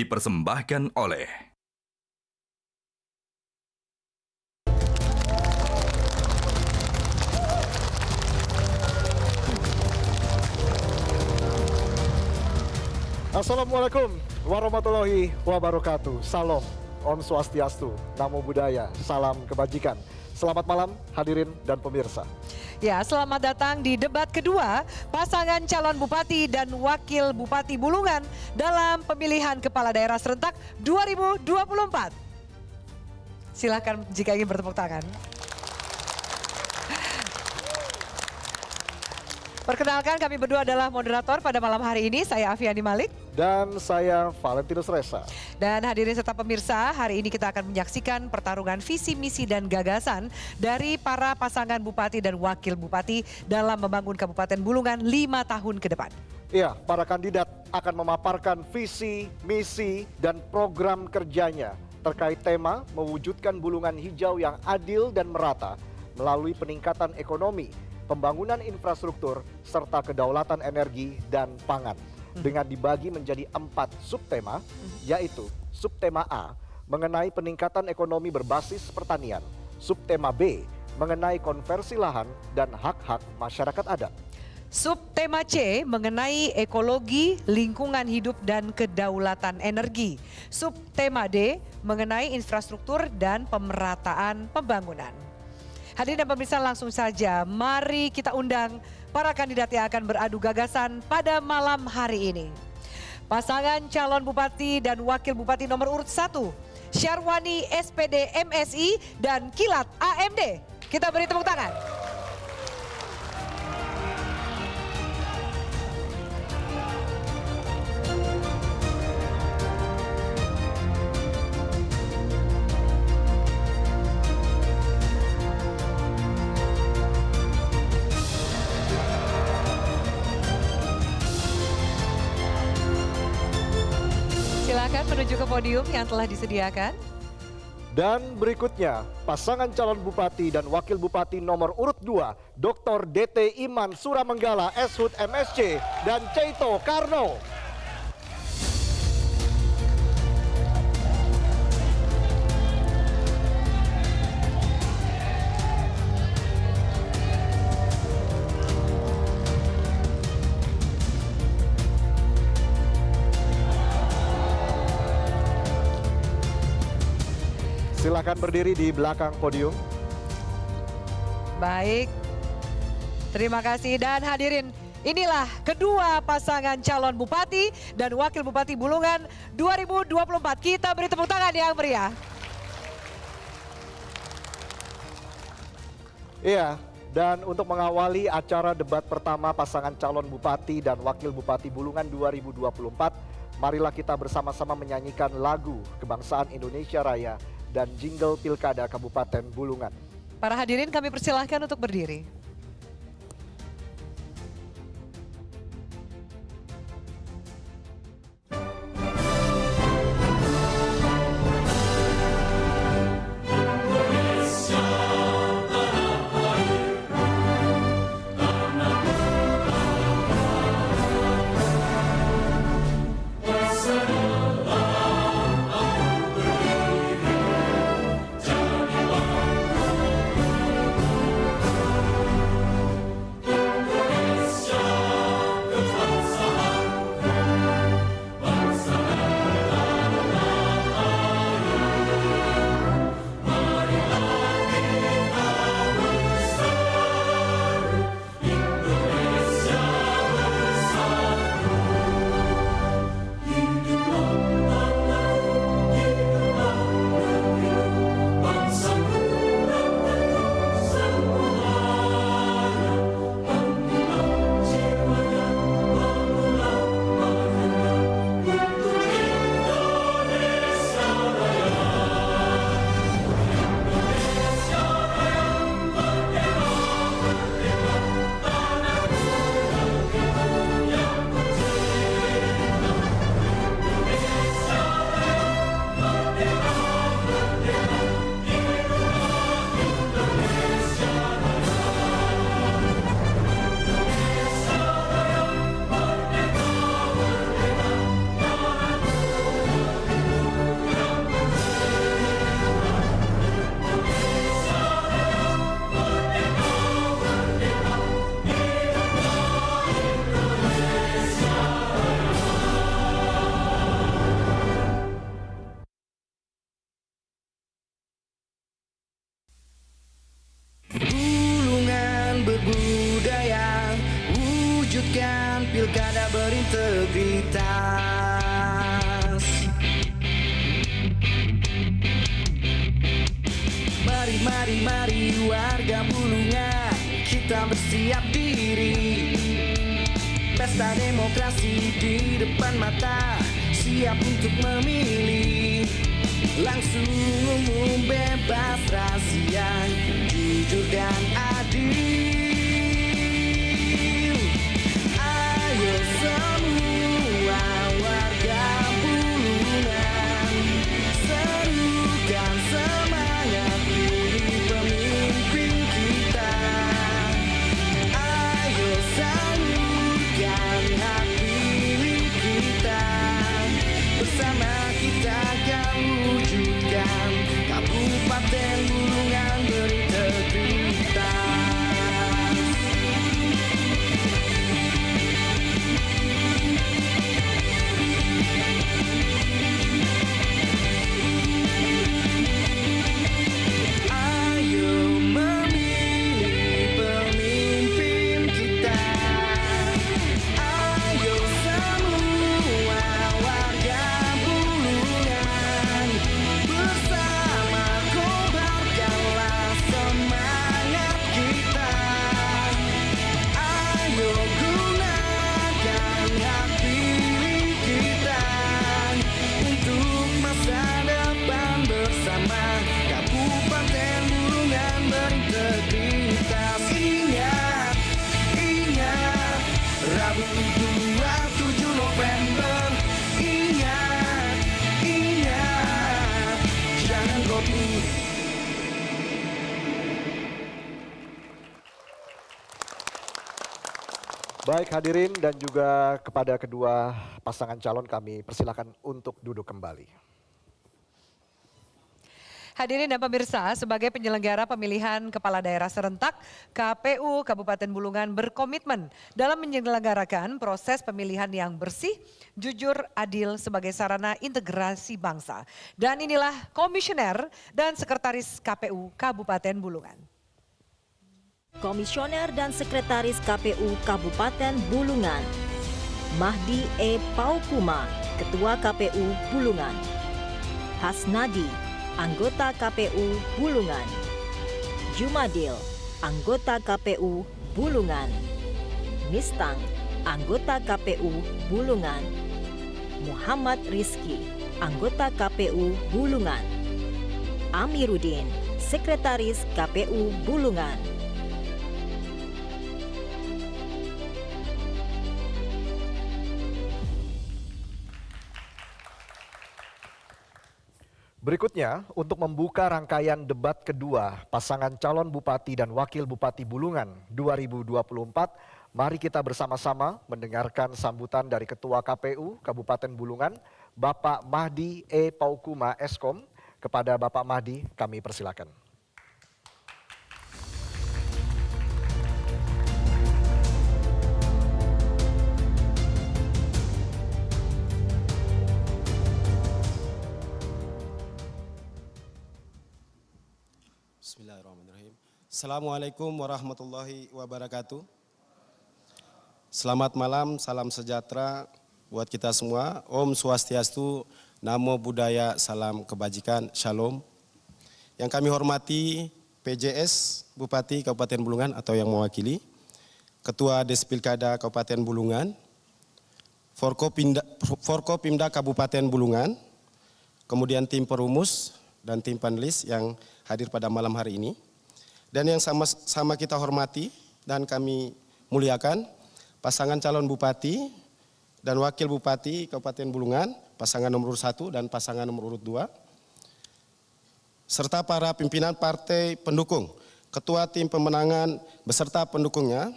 dipersembahkan oleh Assalamualaikum warahmatullahi wabarakatuh. Salam, Om Swastiastu, Namo Buddhaya, salam kebajikan. Selamat malam hadirin dan pemirsa. Ya, selamat datang di debat kedua pasangan calon bupati dan wakil bupati Bulungan dalam pemilihan kepala daerah serentak 2024. Silakan jika ingin bertepuk tangan. Perkenalkan, kami berdua adalah moderator pada malam hari ini. Saya Afiani Malik. Dan saya Valentinus Reza. Dan hadirin serta pemirsa, hari ini kita akan menyaksikan pertarungan visi, misi, dan gagasan dari para pasangan bupati dan wakil bupati dalam membangun Kabupaten Bulungan 5 tahun ke depan. Iya, para kandidat akan memaparkan visi, misi, dan program kerjanya terkait tema mewujudkan Bulungan hijau yang adil dan merata melalui peningkatan ekonomi, pembangunan infrastruktur, serta kedaulatan energi dan pangan. Dengan dibagi menjadi 4 subtema, yaitu subtema A mengenai peningkatan ekonomi berbasis pertanian, subtema B mengenai konversi lahan dan hak-hak masyarakat adat. Subtema C mengenai ekologi, lingkungan hidup, dan kedaulatan energi. Subtema D mengenai infrastruktur dan pemerataan pembangunan. Hadirin dan pemirsa, langsung saja mari kita undang para kandidat yang akan beradu gagasan pada malam hari ini. Pasangan calon bupati dan wakil bupati nomor urut 1, Syarwani SPD MSI dan Kilat AMD. Kita beri tepuk tangan. Silakan menuju ke podium yang telah disediakan. Dan berikutnya, pasangan calon bupati dan wakil bupati nomor urut 2, Dr. DT Iman Suramenggala SHUT MSC dan Ceito Karno. Silakan berdiri di belakang podium. Baik, terima kasih dan hadirin, inilah kedua pasangan calon bupati dan wakil bupati Bulungan 2024. Kita beri tepuk tangan yang meriah. Iya, dan untuk mengawali acara debat pertama pasangan calon bupati dan wakil bupati Bulungan 2024, marilah kita bersama-sama menyanyikan lagu Kebangsaan Indonesia Raya dan jingle Pilkada Kabupaten Bulungan. Para hadirin, kami persilahkan untuk berdiri. Mari warga Bulungan, kita bersiap diri. Pesta demokrasi di depan mata, siap untuk memilih. Langsung umum bebas rahasia, jujur dan adil. Ayo semua warga Bulungan, serukan semangat pilih pemimpin kita. Ayo salurkan hak pilih kita. Bersama kita akan wujudkan Kabupaten Bulungan berintegritas. Ayo memilih pemimpin kita. Ayo semua warga Bulungan, bersama kobarkanlah semangat kita. Ayo gunakan hak pilih kita untuk masa depan bersama Kabupaten Bulungan berintegritas. Ingat, ingat, Rabu 27 November. Ingat, ingat, jangan golput. Baik hadirin dan juga kepada kedua pasangan calon kami persilakan untuk duduk kembali. Hadirin dan pemirsa, sebagai penyelenggara pemilihan kepala daerah serentak, KPU Kabupaten Bulungan berkomitmen dalam menyelenggarakan proses pemilihan yang bersih, jujur, adil sebagai sarana integrasi bangsa. Dan inilah Komisioner dan Sekretaris KPU Kabupaten Bulungan. Komisioner dan Sekretaris KPU Kabupaten Bulungan, Mahdi E. Paukuma, Ketua KPU Bulungan, Hasnadi, anggota KPU Bulungan, Jumadil, anggota KPU Bulungan, Mistang, anggota KPU Bulungan, Muhammad Rizki, anggota KPU Bulungan, Amiruddin, Sekretaris KPU Bulungan. Berikutnya, untuk membuka rangkaian debat kedua pasangan calon Bupati dan Wakil Bupati Bulungan 2024, mari kita bersama-sama mendengarkan sambutan dari Ketua KPU Kabupaten Bulungan, Bapak Mahdi E. Paukuma Eskom. Kepada Bapak Mahdi, kami persilakan. Bismillahirrahmanirrahim. Assalamualaikum warahmatullahi wabarakatuh. Selamat malam, salam sejahtera buat kita semua. Om Swastiastu, Namo Buddhaya, salam kebajikan, Shalom. Yang kami hormati PJS Bupati Kabupaten Bulungan atau yang mewakili, Ketua Despilkada Kabupaten Bulungan, Forkopimda Kabupaten Bulungan, kemudian tim perumus dan tim panelis yang hadir pada malam hari ini. Dan yang sama kita hormati dan kami muliakan pasangan calon bupati dan wakil bupati Kabupaten Bulungan, pasangan nomor urut 1 dan pasangan nomor urut 2, serta para pimpinan partai pendukung, ketua tim pemenangan beserta pendukungnya,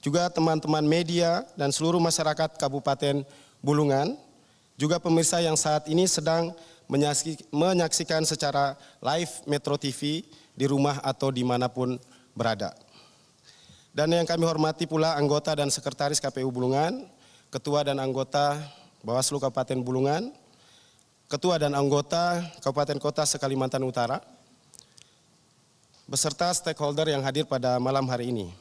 juga teman-teman media dan seluruh masyarakat Kabupaten Bulungan, juga pemirsa yang saat ini sedang menyaksikan secara live Metro TV di rumah atau dimanapun berada. Dan yang kami hormati pula anggota dan sekretaris KPU Bulungan, ketua dan anggota Bawaslu Kabupaten Bulungan, ketua dan anggota Kabupaten Kota se-Kalimantan Utara, beserta stakeholder yang hadir pada malam hari ini.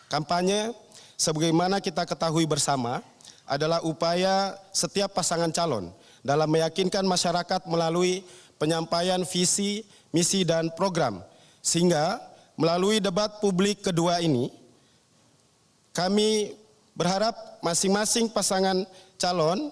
Kampanye, sebagaimana kita ketahui bersama, adalah upaya setiap pasangan calon dalam meyakinkan masyarakat melalui penyampaian visi, misi, dan program. Sehingga melalui debat publik kedua ini, kami berharap masing-masing pasangan calon,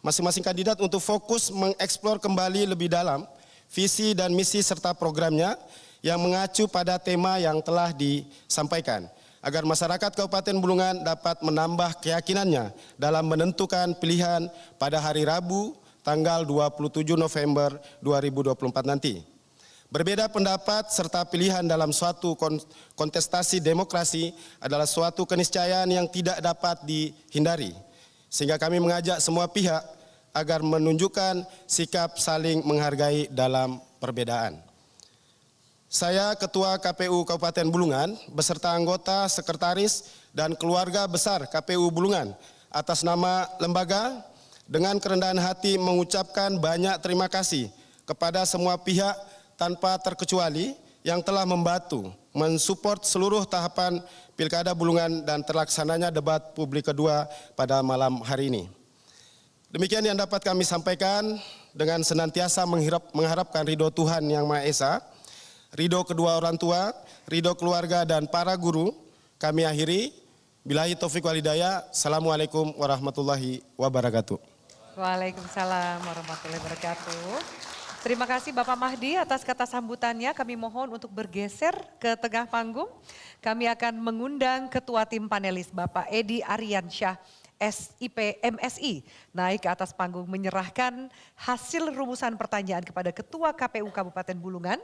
masing-masing kandidat untuk fokus mengeksplor kembali lebih dalam visi dan misi serta programnya yang mengacu pada tema yang telah disampaikan, agar masyarakat Kabupaten Bulungan dapat menambah keyakinannya dalam menentukan pilihan pada hari Rabu tanggal 27 November 2024 nanti. Berbeda pendapat serta pilihan dalam suatu kontestasi demokrasi adalah suatu keniscayaan yang tidak dapat dihindari. Sehingga kami mengajak semua pihak agar menunjukkan sikap saling menghargai dalam perbedaan. Saya Ketua KPU Kabupaten Bulungan beserta anggota, sekretaris, dan keluarga besar KPU Bulungan atas nama lembaga dengan kerendahan hati mengucapkan banyak terima kasih kepada semua pihak tanpa terkecuali yang telah membantu mensupport seluruh tahapan Pilkada Bulungan dan terlaksananya debat publik kedua pada malam hari ini. Demikian yang dapat kami sampaikan, dengan senantiasa mengharapkan ridho Tuhan Yang Maha Esa, ridho kedua orang tua, ridho keluarga, dan para guru. Kami akhiri. Billahi taufiq wal hidayah. Assalamualaikum warahmatullahi wabarakatuh. Waalaikumsalam warahmatullahi wabarakatuh. Terima kasih Bapak Mahdi atas kata sambutannya. Kami mohon untuk bergeser ke tengah panggung. Kami akan mengundang Ketua Tim Panelis Bapak Edi Aryansyah, SIP MSI, naik ke atas panggung menyerahkan hasil rumusan pertanyaan kepada Ketua KPU Kabupaten Bulungan.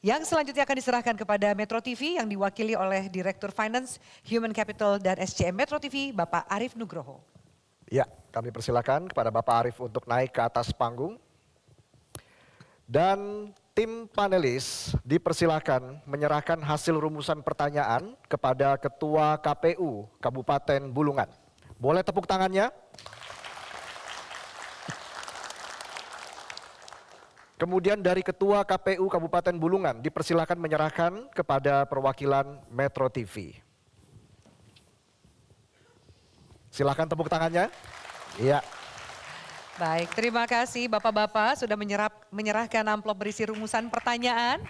Yang selanjutnya akan diserahkan kepada Metro TV yang diwakili oleh Direktur Finance, Human Capital, dan SCM Metro TV, Bapak Arief Nugroho. Ya, kami persilakan kepada Bapak Arief untuk naik ke atas panggung. Dan tim panelis dipersilakan menyerahkan hasil rumusan pertanyaan kepada Ketua KPU Kabupaten Bulungan. Boleh tepuk tangannya? Kemudian dari Ketua KPU Kabupaten Bulungan dipersilakan menyerahkan kepada perwakilan Metro TV. Silakan tepuk tangannya. Iya. Baik, terima kasih Bapak-Bapak sudah menyerahkan amplop berisi rumusan pertanyaan.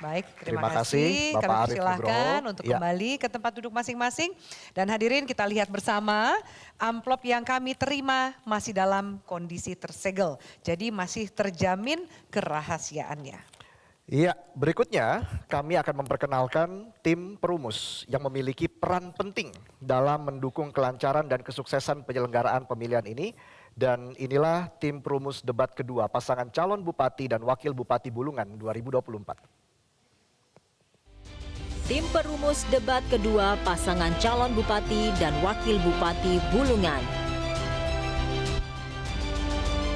Baik, terima kasih. Bapak Kami Arief persilahkan Nugroho. untuk Ya. kembali ke tempat duduk masing-masing. Dan hadirin kita lihat bersama amplop yang kami terima masih dalam kondisi tersegel. Jadi masih terjamin kerahasiaannya. Iya, berikutnya kami akan memperkenalkan tim perumus yang memiliki peran penting dalam mendukung kelancaran dan kesuksesan penyelenggaraan pemilihan ini. Dan inilah tim perumus debat kedua pasangan calon Bupati dan Wakil Bupati Bulungan 2024. Tim perumus debat kedua pasangan calon Bupati dan Wakil Bupati Bulungan.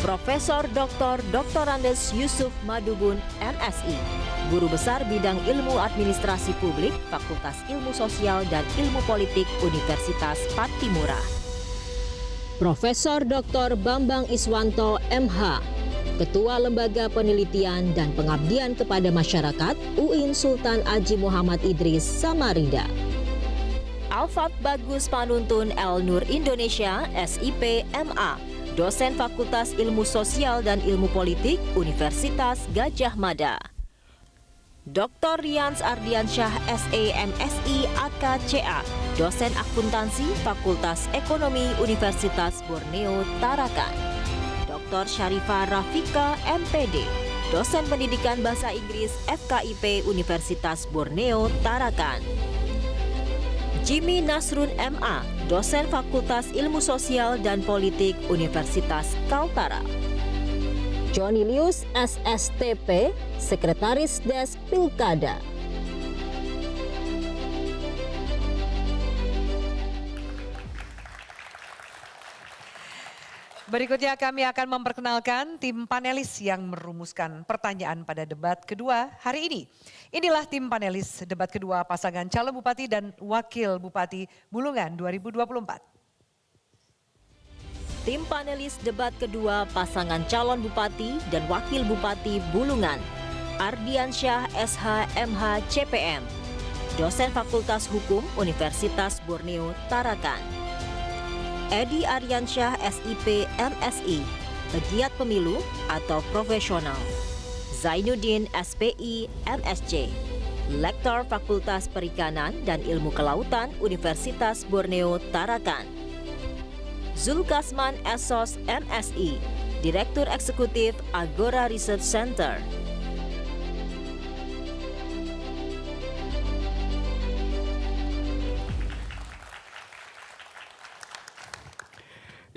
Profesor Dr. Andes Yusuf Madubun, MSI, Guru Besar Bidang Ilmu Administrasi Publik, Fakultas Ilmu Sosial dan Ilmu Politik Universitas Patimura. Profesor Dr. Bambang Iswanto, MH, Ketua Lembaga Penelitian dan Pengabdian kepada Masyarakat, UIN Sultan Haji Muhammad Idris, Samarinda. Alfat Bagus Panuntun El Nur Indonesia, SIP MA, Dosen Fakultas Ilmu Sosial dan Ilmu Politik, Universitas Gadjah Mada. Dr. Rians Ardiansyah, SEMSI AKCA, Dosen Akuntansi, Fakultas Ekonomi Universitas Borneo, Tarakan. Dr. Syarifah Rafika, MPD, Dosen Pendidikan Bahasa Inggris, FKIP Universitas Borneo, Tarakan. Jimmy Nasrun, MA, Dosen Fakultas Ilmu Sosial dan Politik Universitas Kaltara. Johnny Lius, SSTP, Sekretaris Desk Pilkada. Berikutnya kami akan memperkenalkan tim panelis yang merumuskan pertanyaan pada debat kedua hari ini. Inilah tim panelis debat kedua pasangan calon Bupati dan Wakil Bupati Bulungan 2024. Tim panelis debat kedua pasangan calon Bupati dan Wakil Bupati Bulungan. Ardiansyah, SH, MH, CPM, Dosen Fakultas Hukum Universitas Borneo, Tarakan. Edi Aryansyah, SIP, MSI, pegiat pemilu atau profesional. Zainuddin SPI MSc, Lektor Fakultas Perikanan dan Ilmu Kelautan Universitas Borneo Tarakan. Zulkasman Esos MSI, Direktur Eksekutif Agora Research Center.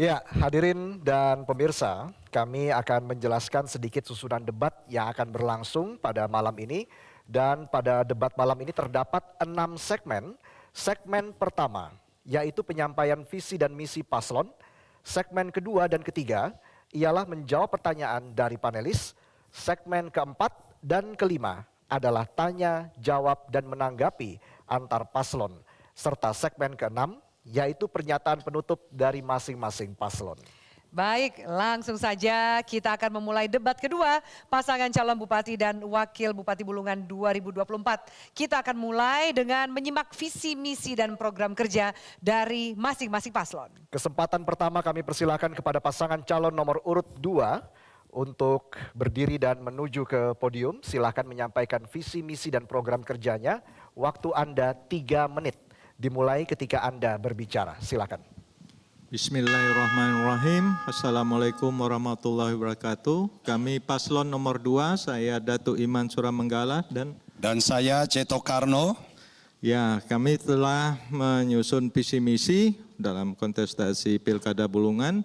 Ya, hadirin dan pemirsa, kami akan menjelaskan sedikit susunan debat yang akan berlangsung pada malam ini. Dan pada debat malam ini terdapat 6 segmen. Segmen pertama, yaitu penyampaian visi dan misi paslon. Segmen kedua dan ketiga, ialah menjawab pertanyaan dari panelis. Segmen keempat dan kelima adalah tanya, jawab, dan menanggapi antar paslon. Serta segmen keenam, yaitu pernyataan penutup dari masing-masing paslon. Baik, langsung saja kita akan memulai debat kedua pasangan calon bupati dan wakil bupati Bulungan 2024. Kita akan mulai dengan menyimak visi, misi, dan program kerja dari masing-masing paslon. Kesempatan pertama kami persilakan kepada pasangan calon nomor urut 2 untuk berdiri dan menuju ke podium. Silakan menyampaikan visi, misi, dan program kerjanya. Waktu Anda 3 menit. Dimulai ketika Anda berbicara. Silakan. Bismillahirrahmanirrahim. Assalamualaikum warahmatullahi wabarakatuh. Kami paslon nomor 2, saya Datuk Iman Suramenggala dan saya Ceto Karno. Ya, kami telah menyusun visi misi dalam kontestasi Pilkada Bulungan.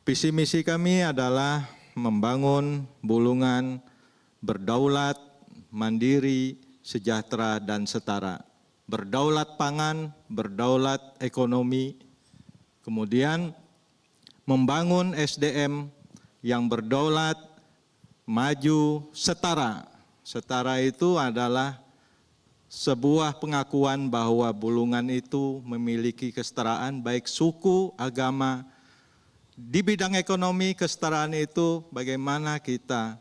Visi misi kami adalah membangun Bulungan berdaulat, mandiri, sejahtera, dan setara. Berdaulat pangan, berdaulat ekonomi, kemudian membangun SDM yang berdaulat, maju, setara. Setara itu adalah sebuah pengakuan bahwa Bulungan itu memiliki kesetaraan baik suku, agama. Di bidang ekonomi, kesetaraan itu bagaimana kita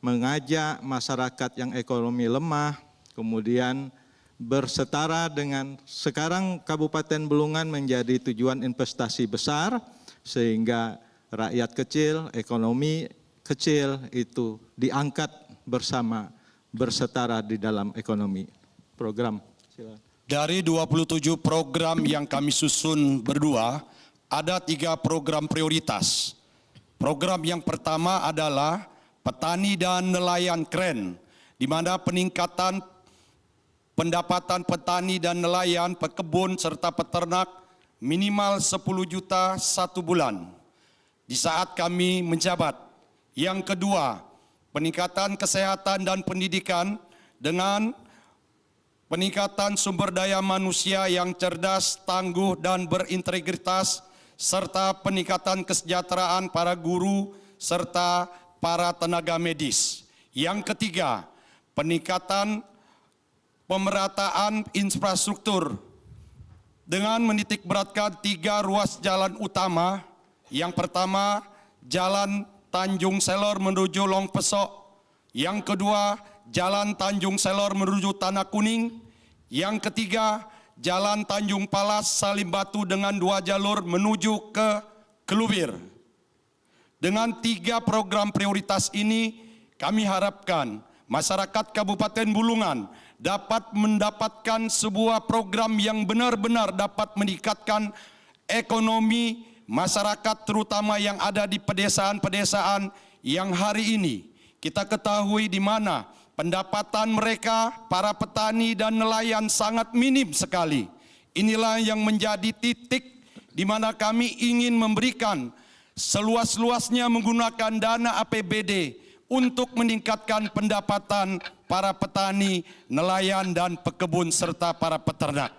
mengajak masyarakat yang ekonomi lemah, kemudian bersetara dengan sekarang Kabupaten Bulungan menjadi tujuan investasi besar sehingga rakyat kecil, ekonomi kecil itu diangkat bersama bersetara di dalam ekonomi. Program, silakan. Dari 27 program yang kami susun berdua, ada 3 program prioritas. Program yang pertama adalah petani dan nelayan keren, di mana peningkatan pendapatan petani dan nelayan, pekebun, serta peternak minimal 10 juta 1 bulan di saat kami menjabat. Yang kedua, peningkatan kesehatan dan pendidikan dengan peningkatan sumber daya manusia yang cerdas, tangguh, dan berintegritas, serta peningkatan kesejahteraan para guru serta para tenaga medis. Yang ketiga, peningkatan pemerataan infrastruktur dengan menitikberatkan 3 ruas jalan utama. Yang pertama, Jalan Tanjung Selor menuju Long Pesok. Yang kedua, Jalan Tanjung Selor menuju Tanah Kuning. Yang ketiga, Jalan Tanjung Palas Salim Batu dengan 2 jalur menuju ke Kelubir. Dengan 3 program prioritas ini, kami harapkan masyarakat Kabupaten Bulungan dapat mendapatkan sebuah program yang benar-benar dapat meningkatkan ekonomi masyarakat, terutama yang ada di pedesaan-pedesaan yang hari ini kita ketahui di mana pendapatan mereka, para petani dan nelayan sangat minim sekali. Inilah yang menjadi titik di mana kami ingin memberikan seluas-luasnya menggunakan dana APBD untuk meningkatkan pendapatan para petani, nelayan, dan pekebun, serta para peternak.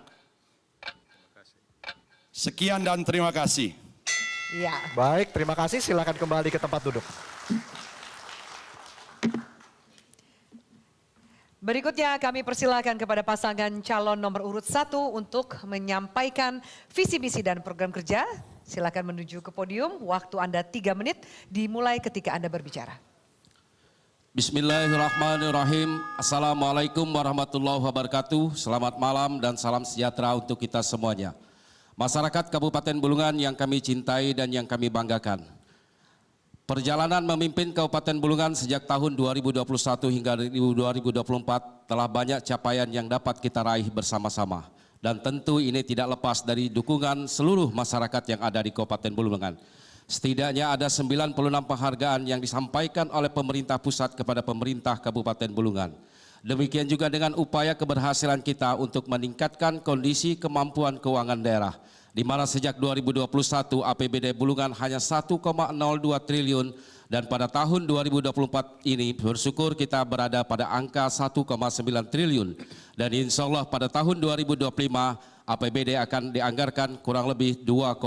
Sekian dan terima kasih. Ya. Baik, terima kasih. Silakan kembali ke tempat duduk. Berikutnya kami persilakan kepada pasangan calon nomor urut 1 untuk menyampaikan visi misi dan program kerja. Silakan menuju ke podium. Waktu Anda 3 menit dimulai ketika Anda berbicara. Bismillahirrahmanirrahim. Assalamualaikum warahmatullahi wabarakatuh. Selamat malam dan salam sejahtera untuk kita semuanya. Masyarakat Kabupaten Bulungan yang kami cintai dan yang kami banggakan. Perjalanan memimpin Kabupaten Bulungan sejak tahun 2021 hingga 2024 telah banyak capaian yang dapat kita raih bersama-sama. Dan tentu ini tidak lepas dari dukungan seluruh masyarakat yang ada di Kabupaten Bulungan. Setidaknya ada 96 penghargaan yang disampaikan oleh pemerintah pusat kepada pemerintah Kabupaten Bulungan. Demikian juga dengan upaya keberhasilan kita untuk meningkatkan kondisi kemampuan keuangan daerah, di mana sejak 2021 APBD Bulungan hanya 1,02 triliun dan pada tahun 2024 ini bersyukur kita berada pada angka 1,9 triliun dan insya Allah pada tahun 2025 APBD akan dianggarkan kurang lebih 2,4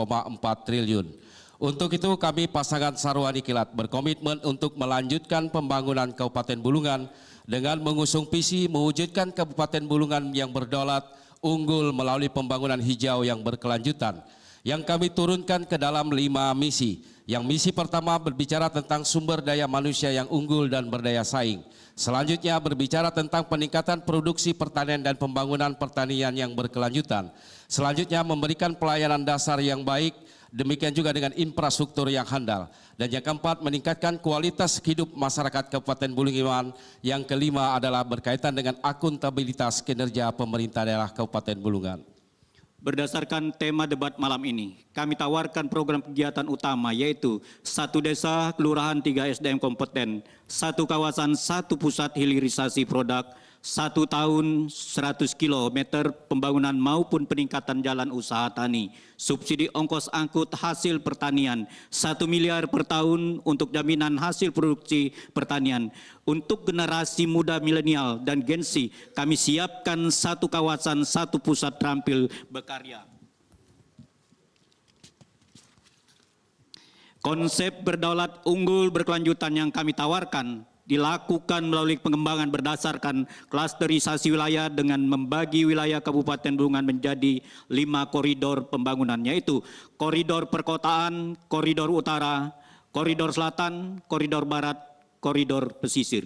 triliun. Untuk itu kami pasangan Sarwani Kilat berkomitmen untuk melanjutkan pembangunan Kabupaten Bulungan dengan mengusung visi mewujudkan Kabupaten Bulungan yang berdaulat, unggul melalui pembangunan hijau yang berkelanjutan. Yang kami turunkan ke dalam 5 misi. Yang misi pertama berbicara tentang sumber daya manusia yang unggul dan berdaya saing. Selanjutnya berbicara tentang peningkatan produksi pertanian dan pembangunan pertanian yang berkelanjutan. Selanjutnya memberikan pelayanan dasar yang baik, demikian juga dengan infrastruktur yang handal. Dan yang keempat, meningkatkan kualitas hidup masyarakat Kabupaten Bulungan. Yang kelima adalah berkaitan dengan akuntabilitas kinerja pemerintah daerah Kabupaten Bulungan. Berdasarkan tema debat malam ini, kami tawarkan program kegiatan utama yaitu 1 desa, kelurahan, 3 SDM kompeten, 1 kawasan, 1 pusat hilirisasi produk, 1 tahun 100 km pembangunan maupun peningkatan jalan usaha tani, subsidi ongkos angkut hasil pertanian, 1 miliar per tahun untuk jaminan hasil produksi pertanian. Untuk generasi muda milenial dan Gen Z, kami siapkan 1 kawasan, 1 pusat terampil berkarya. Konsep berdaulat unggul berkelanjutan yang kami tawarkan dilakukan melalui pengembangan berdasarkan klasterisasi wilayah dengan membagi wilayah Kabupaten Bulungan menjadi 5 koridor pembangunan, yaitu koridor perkotaan, koridor utara, koridor selatan, koridor barat, koridor pesisir.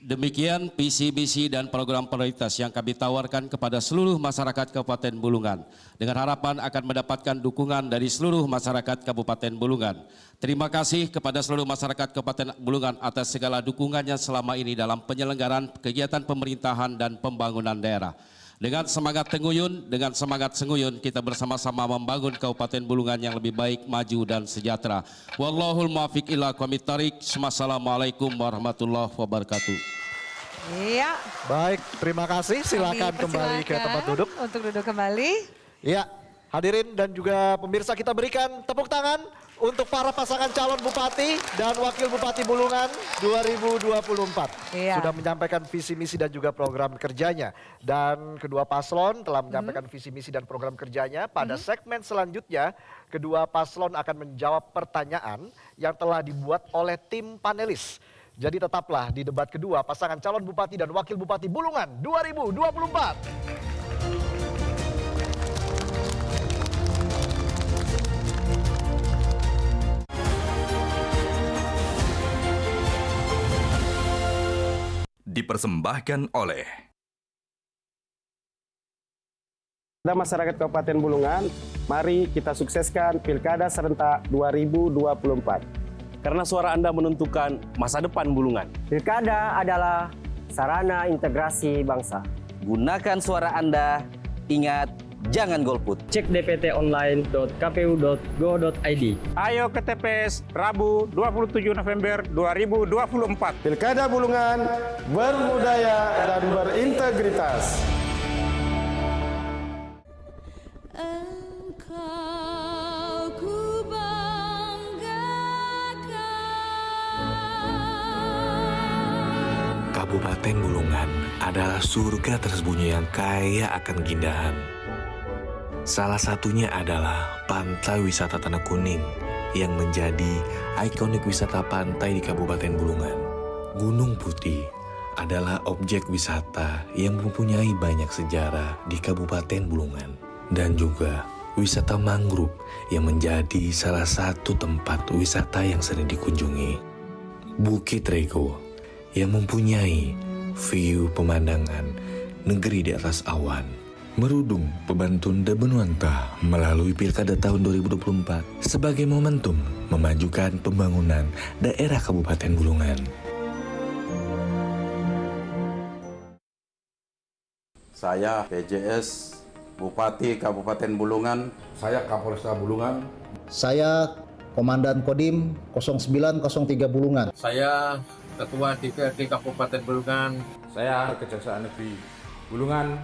Demikian visi misi dan program prioritas yang kami tawarkan kepada seluruh masyarakat Kabupaten Bulungan dengan harapan akan mendapatkan dukungan dari seluruh masyarakat Kabupaten Bulungan. Terima kasih kepada seluruh masyarakat Kabupaten Bulungan atas segala dukungannya selama ini dalam penyelenggaraan kegiatan pemerintahan dan pembangunan daerah. Dengan semangat senguyun kita bersama-sama membangun Kabupaten Bulungan yang lebih baik, maju dan sejahtera. Wallahul muwaffiq ila aqwamit thoriq. Wassalamualaikum warahmatullahi wabarakatuh. Iya. Baik, terima kasih. Silakan kembali ke tempat duduk. Untuk duduk kembali. Ya, hadirin dan juga pemirsa, kita berikan tepuk tangan untuk para pasangan calon Bupati dan Wakil Bupati Bulungan 2024. Iya. Sudah menyampaikan visi misi dan juga program kerjanya. Dan kedua paslon telah menyampaikan visi misi dan program kerjanya. Pada segmen selanjutnya, kedua paslon akan menjawab pertanyaan yang telah dibuat oleh tim panelis. Jadi tetaplah di debat kedua pasangan calon Bupati dan Wakil Bupati Bulungan 2024. Dipersembahkan oleh Masyarakat Kabupaten Bulungan, mari kita sukseskan Pilkada serentak 2024. Karena suara Anda menentukan masa depan Bulungan. Pilkada adalah sarana integrasi bangsa. Gunakan suara Anda, ingat jangan golput. Cek dptonline.kpu.go.id. Ayo ke TPS Rabu 27 November 2024. Pilkada Bulungan berbudaya dan berintegritas. Kabupaten Bulungan adalah surga tersembunyi yang kaya akan keindahan. Salah satunya adalah Pantai Wisata Tanah Kuning yang menjadi ikonik wisata pantai di Kabupaten Bulungan. Gunung Putih adalah objek wisata yang mempunyai banyak sejarah di Kabupaten Bulungan. Dan juga wisata mangrove yang menjadi salah satu tempat wisata yang sering dikunjungi. Bukit Rego yang mempunyai view pemandangan negeri di atas awan. merudung Pebantun dan Benuanta melalui Pilkada tahun 2024 sebagai momentum memajukan pembangunan daerah Kabupaten Bulungan. Saya PJS Bupati Kabupaten Bulungan. Saya Kapolresta Bulungan. Saya Komandan Kodim 0903 Bulungan. Saya Ketua DPRD Kabupaten Bulungan. Saya Kejaksaan Negeri Bulungan.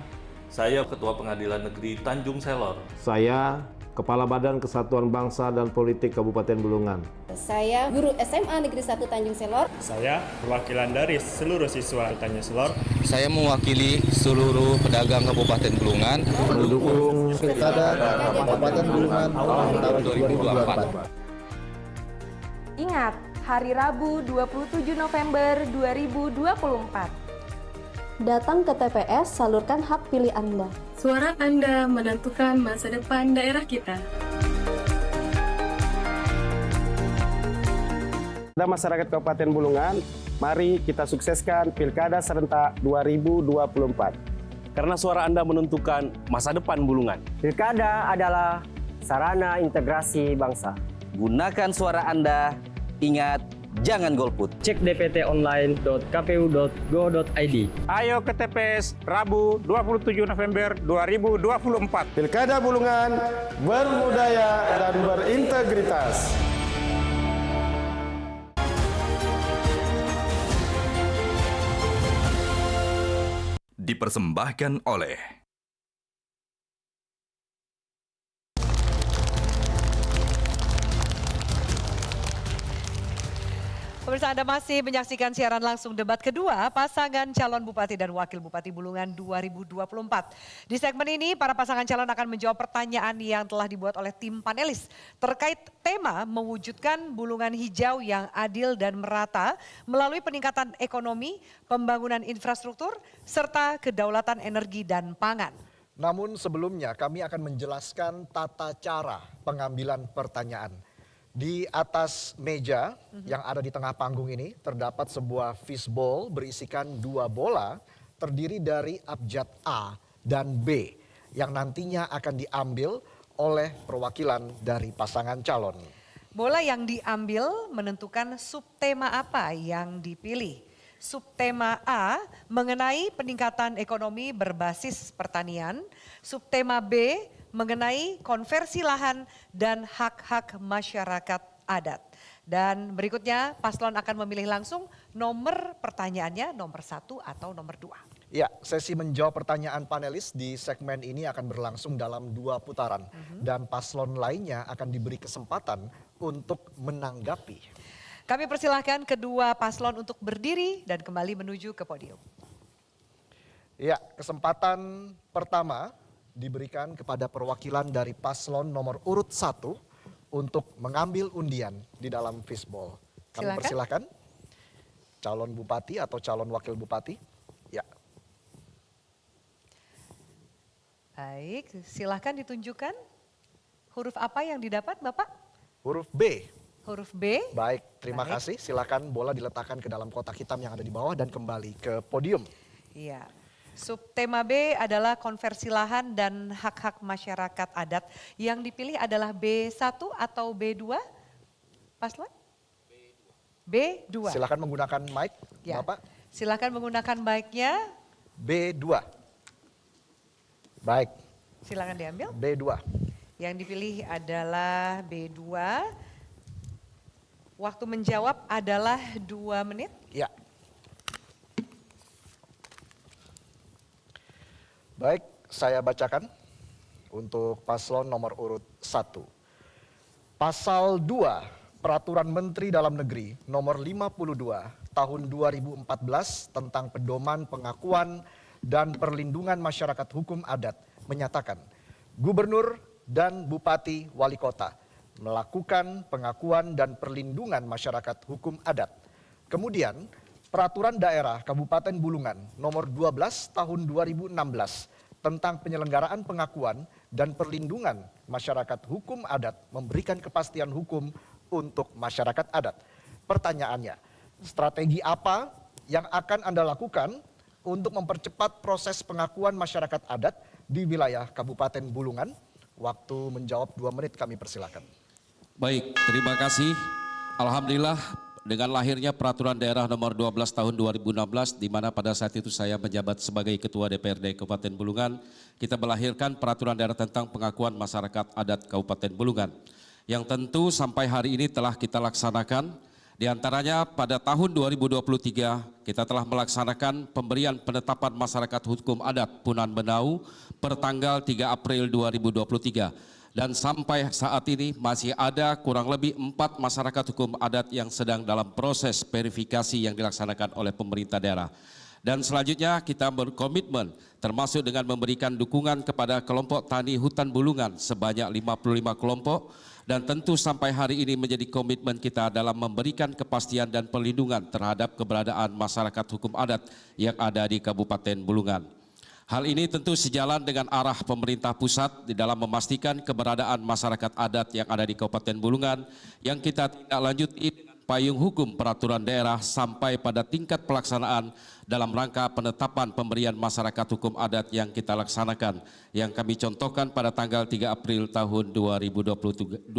Saya Ketua Pengadilan Negeri Tanjung Selor. Saya Kepala Badan Kesatuan Bangsa dan Politik Kabupaten Bulungan. Saya Guru SMA Negeri 1 Tanjung Selor. Saya perwakilan dari seluruh siswa Tanjung Selor. Saya mewakili seluruh pedagang Kabupaten Bulungan. Mendukung Pilkada Kabupaten Bulungan tahun 2024. Ingat, hari Rabu 27 November 2024. Datang ke TPS, salurkan hak pilih Anda. Suara Anda menentukan masa depan daerah kita. Masyarakat Kabupaten Bulungan, mari kita sukseskan Pilkada serentak 2024. Karena suara Anda menentukan masa depan Bulungan. Pilkada adalah sarana integrasi bangsa. Gunakan suara Anda, ingat, jangan golput. Cek dptonline.kpu.go.id. Ayo ke TPS Rabu 27 November 2024. Pilkada Bulungan berbudaya dan berintegritas. Dipersembahkan oleh Pemirsa, Anda masih menyaksikan siaran langsung debat kedua pasangan calon Bupati dan Wakil Bupati Bulungan 2024. Di segmen ini para pasangan calon akan menjawab pertanyaan yang telah dibuat oleh tim panelis terkait tema mewujudkan Bulungan hijau yang adil dan merata melalui peningkatan ekonomi, pembangunan infrastruktur, serta kedaulatan energi dan pangan. Namun sebelumnya kami akan menjelaskan tata cara pengambilan pertanyaan. Di atas meja yang ada di tengah panggung ini terdapat sebuah fishbowl berisikan 2 bola terdiri dari abjad A dan B yang nantinya akan diambil oleh perwakilan dari pasangan calon. Bola yang diambil menentukan subtema apa yang dipilih. Subtema A mengenai peningkatan ekonomi berbasis pertanian, subtema B mengenai konversi lahan dan hak-hak masyarakat adat. Dan berikutnya paslon akan memilih langsung nomor pertanyaannya, nomor 1 atau nomor 2. Ya, sesi menjawab pertanyaan panelis di segmen ini akan berlangsung dalam 2 putaran. Dan paslon lainnya akan diberi kesempatan untuk menanggapi. Kami persilahkan kedua paslon untuk berdiri dan kembali menuju ke podium. Ya, kesempatan pertama diberikan kepada perwakilan dari paslon nomor urut 1 untuk mengambil undian di dalam fishbowl. Kami persilahkan calon bupati atau calon wakil bupati. Ya. Baik, silahkan ditunjukkan huruf apa yang didapat Bapak? Huruf B. Huruf B. Baik, terima kasih. Silakan bola diletakkan ke dalam kotak hitam yang ada di bawah dan kembali ke podium. Iya. Subtema B adalah konversi lahan dan hak-hak masyarakat adat. Yang dipilih adalah B1 atau B2? Paslon? B2. Silakan menggunakan mic, ya. Bapak. Silakan menggunakan mic-nya. B2. Baik. Silakan diambil. B2. Yang dipilih adalah B2. Waktu menjawab adalah 2 menit. Ya. Baik, saya bacakan untuk paslon nomor urut 1. Pasal 2 Peraturan Menteri Dalam Negeri nomor 52 tahun 2014 tentang pedoman pengakuan dan perlindungan masyarakat hukum adat menyatakan Gubernur dan Bupati Wali Kota melakukan pengakuan dan perlindungan masyarakat hukum adat. Kemudian Peraturan Daerah Kabupaten Bulungan nomor 12 tahun 2016 tentang penyelenggaraan pengakuan dan perlindungan masyarakat hukum adat memberikan kepastian hukum untuk masyarakat adat. Pertanyaannya, strategi apa yang akan Anda lakukan untuk mempercepat proses pengakuan masyarakat adat di wilayah Kabupaten Bulungan. Waktu menjawab 2 menit, kami persilakan. Baik, terima kasih. Alhamdulillah dengan lahirnya Peraturan Daerah Nomor 12 Tahun 2016, di mana pada saat itu saya menjabat sebagai Ketua DPRD Kabupaten Bulungan, kita melahirkan Peraturan Daerah tentang pengakuan masyarakat adat Kabupaten Bulungan, yang tentu sampai hari ini telah kita laksanakan. Di antaranya pada tahun 2023 kita telah melaksanakan pemberian penetapan masyarakat hukum adat Punan Benau per tanggal 3 April 2023. Dan sampai saat ini masih ada kurang lebih 4 masyarakat hukum adat yang sedang dalam proses verifikasi yang dilaksanakan oleh pemerintah daerah. Dan selanjutnya kita berkomitmen termasuk dengan memberikan dukungan kepada kelompok tani hutan Bulungan sebanyak 55 kelompok. Dan tentu sampai hari ini menjadi komitmen kita dalam memberikan kepastian dan perlindungan terhadap keberadaan masyarakat hukum adat yang ada di Kabupaten Bulungan. Hal ini tentu sejalan dengan arah pemerintah pusat di dalam memastikan keberadaan masyarakat adat yang ada di Kabupaten Bulungan yang kita tindak lanjuti dengan payung hukum peraturan daerah sampai pada tingkat pelaksanaan dalam rangka penetapan pemberian masyarakat hukum adat yang kita laksanakan, yang kami contohkan pada tanggal 3 April tahun 2023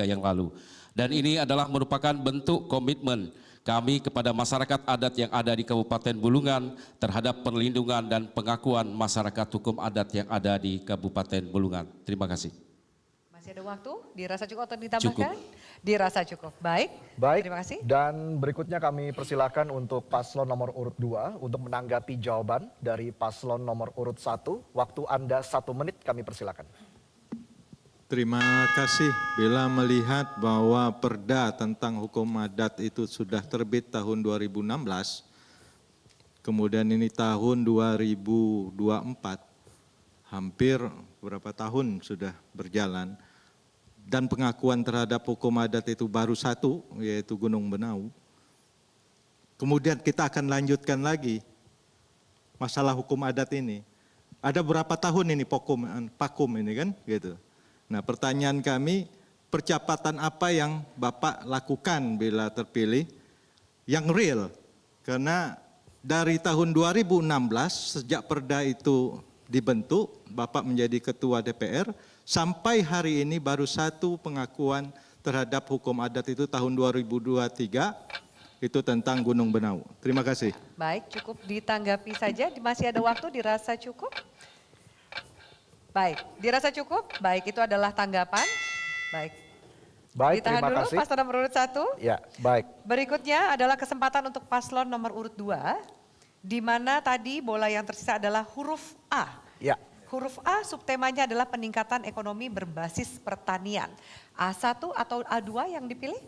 yang lalu. Dan ini adalah merupakan bentuk komitmen kami kepada masyarakat adat yang ada di Kabupaten Bulungan terhadap perlindungan dan pengakuan masyarakat hukum adat yang ada di Kabupaten Bulungan. Terima kasih. Masih ada waktu? Dirasa cukup atau ditambahkan? Cukup. Dirasa cukup. Baik. Terima kasih. Dan berikutnya kami persilakan untuk paslon nomor urut 2 untuk menanggapi jawaban dari paslon nomor urut 1. Waktu Anda 1 menit, kami persilakan. Terima kasih. Bila melihat bahwa perda tentang hukum adat itu sudah terbit tahun 2016, kemudian ini tahun 2024, hampir berapa tahun sudah berjalan, dan pengakuan terhadap hukum adat itu baru 1, yaitu Gunung Benau. Kemudian kita akan lanjutkan lagi masalah hukum adat ini. Ada berapa tahun ini pakum ini kan, gitu. Nah, pertanyaan kami, percepatan apa yang Bapak lakukan bila terpilih yang real? Karena dari tahun 2016 sejak perda itu dibentuk, Bapak menjadi Ketua DPR, sampai hari ini baru 1 pengakuan terhadap hukum adat itu tahun 2023, itu tentang Gunung Benau. Terima kasih. Baik, cukup ditanggapi saja. Masih ada waktu, dirasa cukup? Baik, dirasa cukup? Baik, itu adalah tanggapan. Baik. Baik, ditahan terima dulu kasih. paslon nomor urut 1. Ya, baik. Berikutnya adalah kesempatan untuk paslon nomor urut 2, di mana tadi bola yang tersisa adalah huruf A. Ya. Huruf A subtemanya adalah peningkatan ekonomi berbasis pertanian. A1 atau A2 yang dipilih?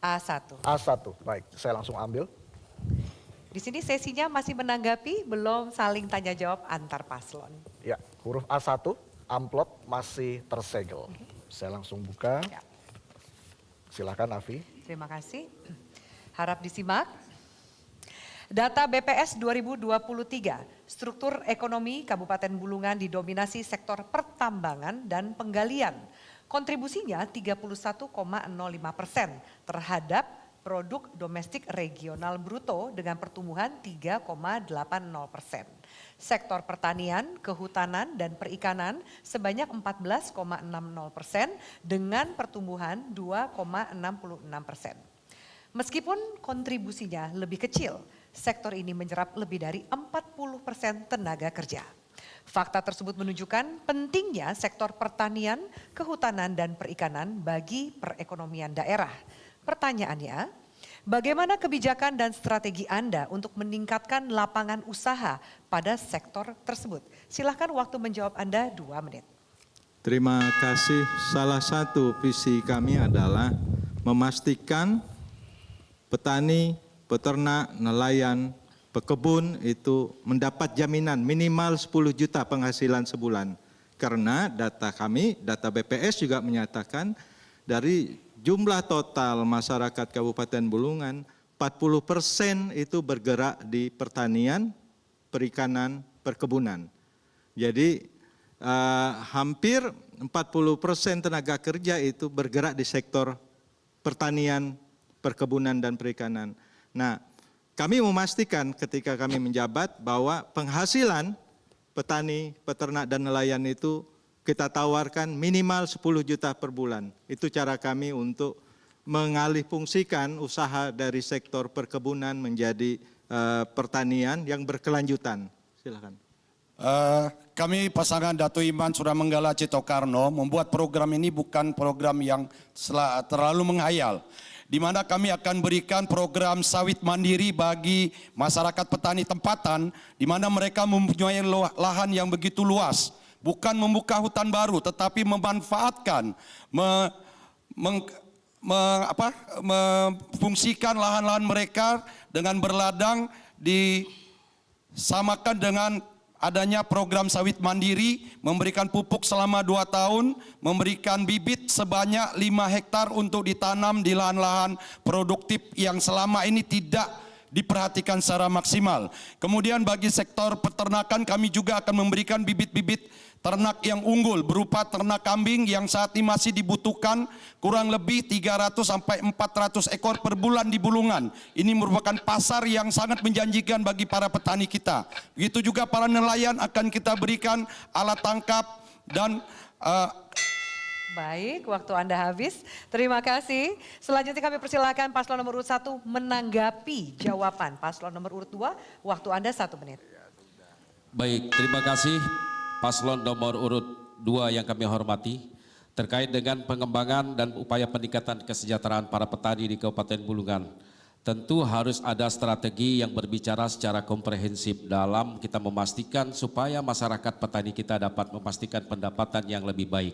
A1. A1, baik. Saya langsung ambil. Di sini sesinya masih menanggapi, belum saling tanya jawab antar paslon. Ya, huruf A1, amplop masih tersegel. Saya langsung buka. Ya. Silakan Afi. Terima kasih. Harap disimak. Data BPS 2023, struktur ekonomi Kabupaten Bulungan didominasi sektor pertambangan dan penggalian. Kontribusinya 31,05% terhadap produk domestik regional bruto dengan pertumbuhan 3,80%. Sektor pertanian, kehutanan, dan perikanan sebanyak 14,60% dengan pertumbuhan 2,66%. Meskipun kontribusinya lebih kecil, sektor ini menyerap lebih dari 40% tenaga kerja. Fakta tersebut menunjukkan pentingnya sektor pertanian, kehutanan, dan perikanan bagi perekonomian daerah. Pertanyaannya, bagaimana kebijakan dan strategi Anda untuk meningkatkan lapangan usaha pada sektor tersebut? Silahkan waktu menjawab Anda 2 menit. Terima kasih. Salah satu visi kami adalah memastikan petani, peternak, nelayan, pekebun itu mendapat jaminan minimal 10 juta penghasilan sebulan. Karena data kami, data BPS juga menyatakan dari jumlah total masyarakat Kabupaten Bulungan, 40% itu bergerak di pertanian, perikanan, perkebunan. Jadi hampir 40% tenaga kerja itu bergerak di sektor pertanian, perkebunan, dan perikanan. Nah, kami memastikan ketika kami menjabat bahwa penghasilan petani, peternak dan nelayan itu kita tawarkan minimal 10 juta per bulan. Itu cara kami untuk mengalihfungsikan usaha dari sektor perkebunan menjadi pertanian yang berkelanjutan. Silakan. Kami pasangan Dato' Iman Suramanggala Citokarno membuat program ini bukan program yang terlalu menghayal, di mana kami akan berikan program sawit mandiri bagi masyarakat petani tempatan, di mana mereka mempunyai lahan yang begitu luas, bukan membuka hutan baru, tetapi memanfaatkan, memfungsikan lahan-lahan mereka dengan berladang disamakan dengan adanya program sawit mandiri, memberikan pupuk selama 2 tahun, memberikan bibit sebanyak 5 hektar untuk ditanam di lahan-lahan produktif yang selama ini tidak diperhatikan secara maksimal. Kemudian bagi sektor peternakan kami juga akan memberikan bibit-bibit ternak yang unggul berupa ternak kambing yang saat ini masih dibutuhkan kurang lebih 300 sampai 400 ekor per bulan di Bulungan. Ini merupakan pasar yang sangat menjanjikan bagi para petani kita. Begitu juga para nelayan akan kita berikan alat tangkap dan Baik, waktu Anda habis. Terima kasih. Selanjutnya kami persilakan paslon nomor urut 1 menanggapi jawaban paslon nomor urut 2. Waktu Anda 1 menit. Baik, terima kasih paslon nomor urut 2 yang kami hormati. Terkait dengan pengembangan dan upaya peningkatan kesejahteraan para petani di Kabupaten Bulungan, tentu harus ada strategi yang berbicara secara komprehensif dalam kita memastikan supaya masyarakat petani kita dapat memastikan pendapatan yang lebih baik.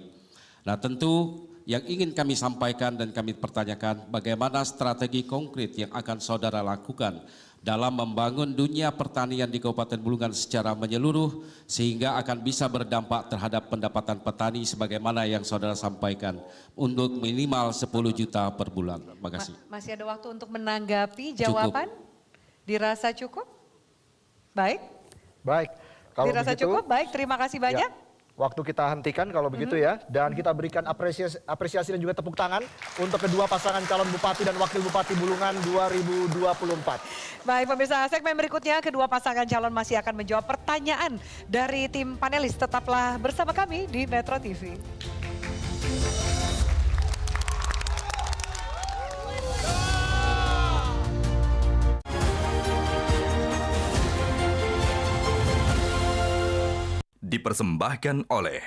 Nah, tentu yang ingin kami sampaikan dan kami pertanyakan bagaimana strategi konkret yang akan saudara lakukan dalam membangun dunia pertanian di Kabupaten Bulungan secara menyeluruh sehingga akan bisa berdampak terhadap pendapatan petani sebagaimana yang saudara sampaikan untuk minimal 10 juta per bulan. Terima kasih. Masih ada waktu untuk menanggapi jawaban? Dirasa cukup? Baik. Baik. Kalau dirasa begitu, cukup? Baik, terima kasih banyak. Ya. Waktu kita hentikan kalau begitu ya, dan kita berikan apresiasi dan juga tepuk tangan untuk kedua pasangan calon bupati dan wakil bupati Bulungan 2024. Baik pemirsa, segmen berikutnya kedua pasangan calon masih akan menjawab pertanyaan dari tim panelis. Tetaplah bersama kami di Metro TV. Dipersembahkan oleh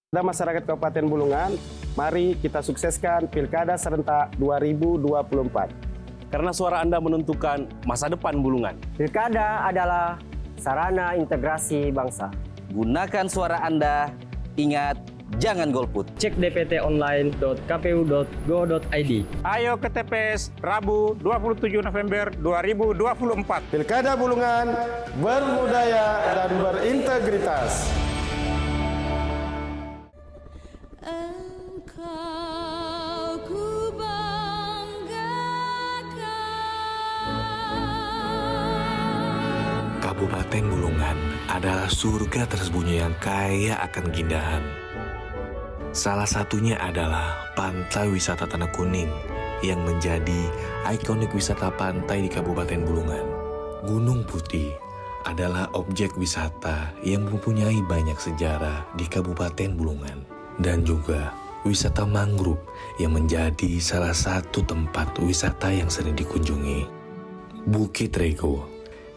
Masyarakat Kabupaten Bulungan, mari kita sukseskan Pilkada serentak 2024. Karena suara Anda menentukan masa depan Bulungan. Pilkada adalah sarana integrasi bangsa. Gunakan suara Anda, ingat jangan golput. Cek dpt.online.kpu.go.id. Ayo ke TPS Rabu 27 November 2024. Pilkada Bulungan berbudaya dan berintegritas. Kabupaten Bulungan adalah surga tersembunyi yang kaya akan keindahan. Salah satunya adalah Pantai Wisata Tanah Kuning yang menjadi ikonik wisata pantai di Kabupaten Bulungan. Gunung Putih adalah objek wisata yang mempunyai banyak sejarah di Kabupaten Bulungan. Dan juga wisata mangrove yang menjadi salah satu tempat wisata yang sering dikunjungi. Bukit Rego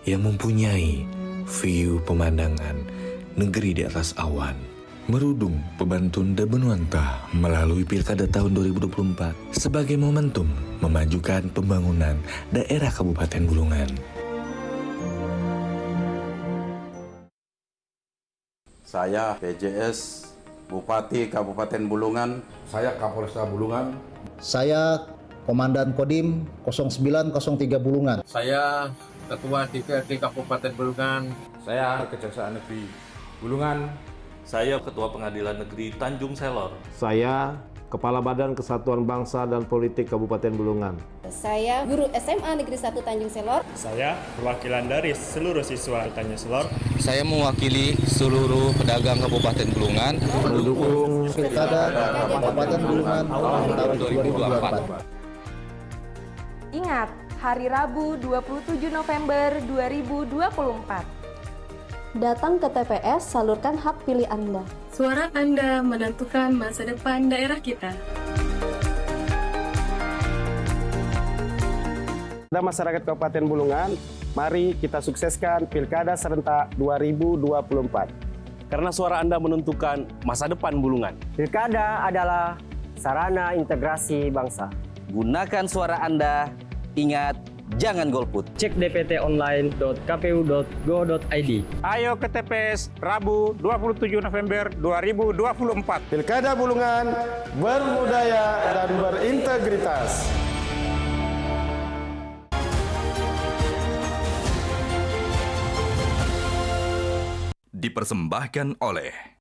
yang mempunyai view pemandangan negeri di atas awan. Merudung, Pebantun, dan Benuantah melalui Pilkada tahun 2024 sebagai momentum memajukan pembangunan daerah Kabupaten Bulungan. Saya PJS Bupati Kabupaten Bulungan. Saya Kapolresta Bulungan. Saya Komandan Kodim 0903 Bulungan. Saya Ketua DPRD Kabupaten Bulungan. Saya Kejaksaan Negeri Bulungan. Saya Ketua Pengadilan Negeri Tanjung Selor. Saya Kepala Badan Kesatuan Bangsa dan Politik Kabupaten Bulungan. Saya Guru SMA Negeri 1 Tanjung Selor. Saya perwakilan dari seluruh siswa Tanjung Selor. Saya mewakili seluruh pedagang Kabupaten Bulungan. Mendukung Pilkada Kabupaten Bulungan tahun 2024. Ingat, hari Rabu 27 November 2024. Datang ke TPS, salurkan hak pilih Anda. Suara Anda menentukan masa depan daerah kita. Dan masyarakat Kabupaten Bulungan, mari kita sukseskan Pilkada Serentak 2024. Karena suara Anda menentukan masa depan Bulungan. Pilkada adalah sarana integrasi bangsa. Gunakan suara Anda, ingat jangan golput. Cek dptonline.kpu.go.id. Ayo ke TPS Rabu 27 November 2024. Pilkada Bulungan berbudaya dan berintegritas. Dipersembahkan oleh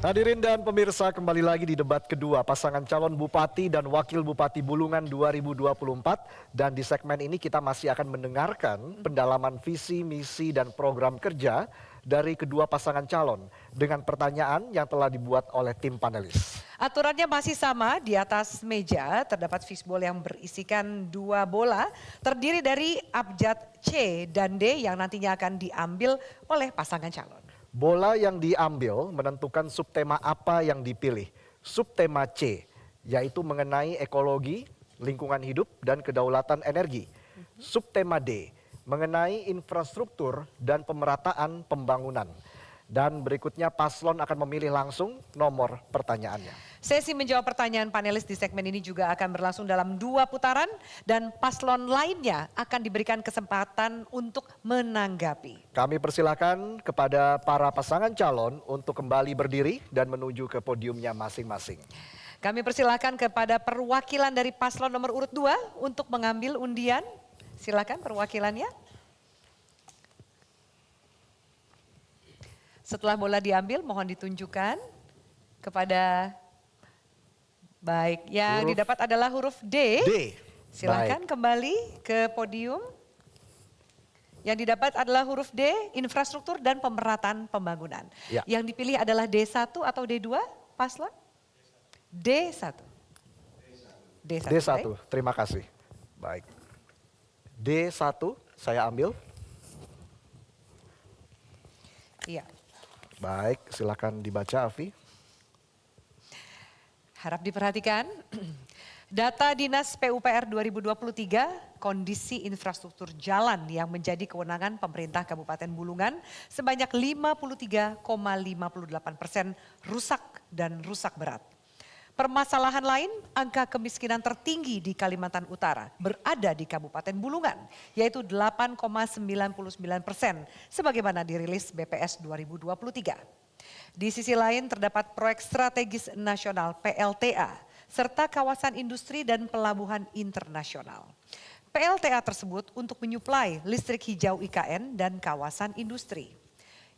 Hadirin dan pemirsa, kembali lagi di debat kedua pasangan calon Bupati dan Wakil Bupati Bulungan 2024. Dan di segmen ini kita masih akan mendengarkan pendalaman visi, misi, dan program kerja dari kedua pasangan calon dengan pertanyaan yang telah dibuat oleh tim panelis. Aturannya masih sama, di atas meja terdapat fishbowl yang berisikan 2 bola terdiri dari abjad C dan D yang nantinya akan diambil oleh pasangan calon. Bola yang diambil menentukan subtema apa yang dipilih. Subtema C, yaitu mengenai ekologi, lingkungan hidup, dan kedaulatan energi. Subtema D, mengenai infrastruktur dan pemerataan pembangunan. Dan berikutnya paslon akan memilih langsung nomor pertanyaannya. Sesi menjawab pertanyaan panelis di segmen ini juga akan berlangsung dalam 2 putaran dan paslon lainnya akan diberikan kesempatan untuk menanggapi. Kami persilakan kepada para pasangan calon untuk kembali berdiri dan menuju ke podiumnya masing-masing. Kami persilakan kepada perwakilan dari paslon nomor urut 2 untuk mengambil undian. Silakan perwakilannya. Setelah bola diambil, mohon ditunjukkan kepada baik. Yang didapat adalah huruf D. Silakan kembali ke podium. Yang didapat adalah huruf D, infrastruktur dan pemerataan pembangunan. Ya. Yang dipilih adalah D1 atau D2, paslon? D1. D1, terima kasih. Baik. D1 saya ambil. Iya. Baik, silakan dibaca Afi. Harap diperhatikan. Data Dinas PUPR 2023, kondisi infrastruktur jalan yang menjadi kewenangan pemerintah Kabupaten Bulungan sebanyak 53,58% rusak dan rusak berat. Permasalahan lain, angka kemiskinan tertinggi di Kalimantan Utara berada di Kabupaten Bulungan, yaitu 8,99% sebagaimana dirilis BPS 2023. Di sisi lain terdapat proyek strategis nasional PLTA serta kawasan industri dan pelabuhan internasional. PLTA tersebut untuk menyuplai listrik hijau IKN dan kawasan industri.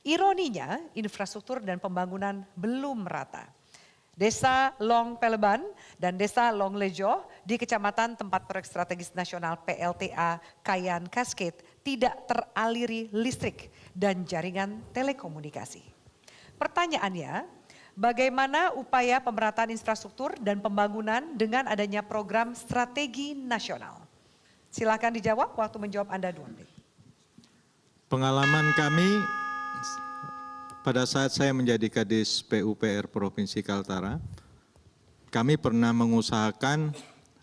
Ironinya, infrastruktur dan pembangunan belum merata. Desa Long Peleban dan Desa Long Lejo di Kecamatan tempat proyek strategis nasional PLTA Kayan Cascade tidak teraliri listrik dan jaringan telekomunikasi. Pertanyaannya, bagaimana upaya pemerataan infrastruktur dan pembangunan dengan adanya program strategi nasional? Silakan dijawab, waktu menjawab Anda 2 menit. Pengalaman kami pada saat saya menjadi Kadis PUPR Provinsi Kaltara, kami pernah mengusahakan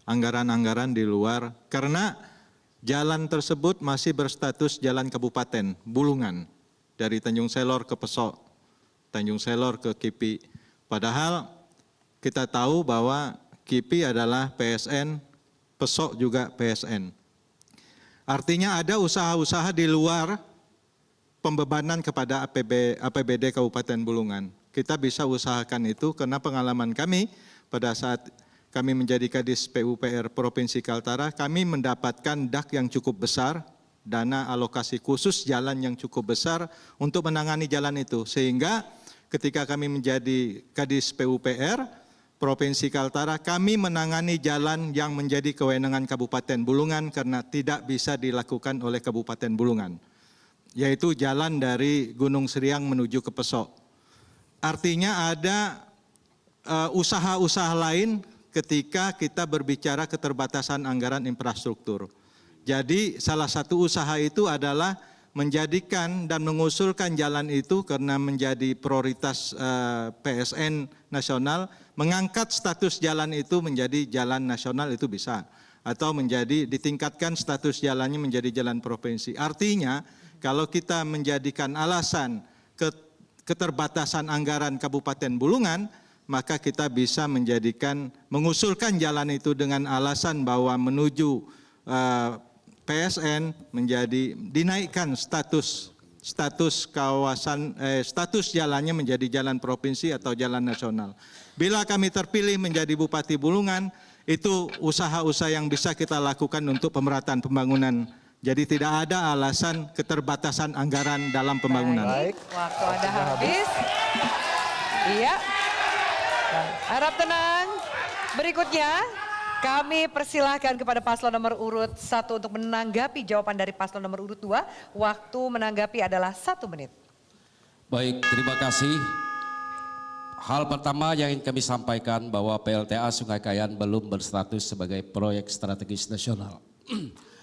anggaran-anggaran di luar karena jalan tersebut masih berstatus jalan kabupaten Bulungan dari Tanjung Selor ke Pesok, Tanjung Selor ke Kipi. Padahal kita tahu bahwa Kipi adalah PSN, Pesok juga PSN. Artinya ada usaha-usaha di luar pembebanan kepada APBD Kabupaten Bulungan. Kita bisa usahakan itu karena pengalaman kami pada saat kami menjadi Kadis PUPR Provinsi Kaltara, kami mendapatkan DAK yang cukup besar, dana alokasi khusus jalan yang cukup besar untuk menangani jalan itu. Sehingga ketika kami menjadi Kadis PUPR Provinsi Kaltara, kami menangani jalan yang menjadi kewenangan Kabupaten Bulungan karena tidak bisa dilakukan oleh Kabupaten Bulungan. yaitu jalan dari Gunung Seriang menuju ke Pesok. Artinya ada usaha-usaha lain ketika kita berbicara keterbatasan anggaran infrastruktur. Jadi salah satu usaha itu adalah menjadikan dan mengusulkan jalan itu karena menjadi prioritas PSN nasional, mengangkat status jalan itu menjadi jalan nasional itu bisa. Atau ditingkatkan status jalannya menjadi jalan provinsi. Artinya kalau kita menjadikan alasan keterbatasan anggaran Kabupaten Bulungan, maka kita bisa mengusulkan jalan itu dengan alasan bahwa menuju PSN dinaikkan status kawasan status jalannya menjadi jalan provinsi atau jalan nasional. Bila kami terpilih menjadi Bupati Bulungan, itu usaha-usaha yang bisa kita lakukan untuk pemerataan pembangunan. Jadi tidak ada alasan keterbatasan anggaran dalam pembangunan. Baik, waktu Anda habis. Iya. Harap tenang. Berikutnya kami persilahkan kepada paslon nomor urut 1 untuk menanggapi jawaban dari paslon nomor urut 2. Waktu menanggapi adalah 1 menit. Baik, terima kasih. Hal pertama yang ingin kami sampaikan bahwa PLTA Sungai Kayan belum berstatus sebagai proyek strategis nasional.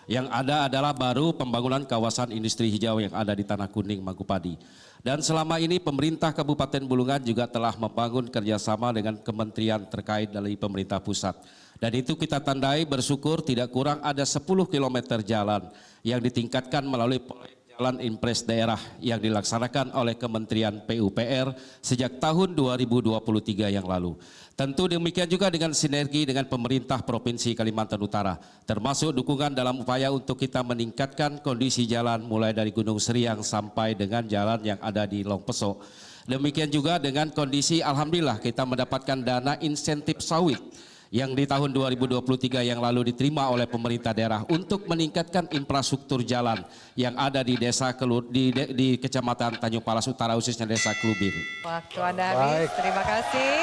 Yang ada adalah baru pembangunan kawasan industri hijau yang ada di Tanah Kuning, Mangkupadi. Dan selama ini pemerintah Kabupaten Bulungan juga telah membangun kerjasama dengan kementerian terkait dari pemerintah pusat. Dan itu kita tandai bersyukur tidak kurang ada 10 km jalan yang ditingkatkan melalui proyek jalan impres daerah yang dilaksanakan oleh Kementerian PUPR sejak tahun 2023 yang lalu. Tentu demikian juga dengan sinergi dengan pemerintah Provinsi Kalimantan Utara, termasuk dukungan dalam upaya untuk kita meningkatkan kondisi jalan mulai dari Gunung Seriang sampai dengan jalan yang ada di Long Pesok. Demikian juga dengan kondisi alhamdulillah kita mendapatkan dana insentif sawit yang di tahun 2023 yang lalu diterima oleh pemerintah daerah untuk meningkatkan infrastruktur jalan yang ada di desa di Kecamatan Tanjung Palas Utara, khususnya Desa Klubir. Waktu Anda habis, terima kasih.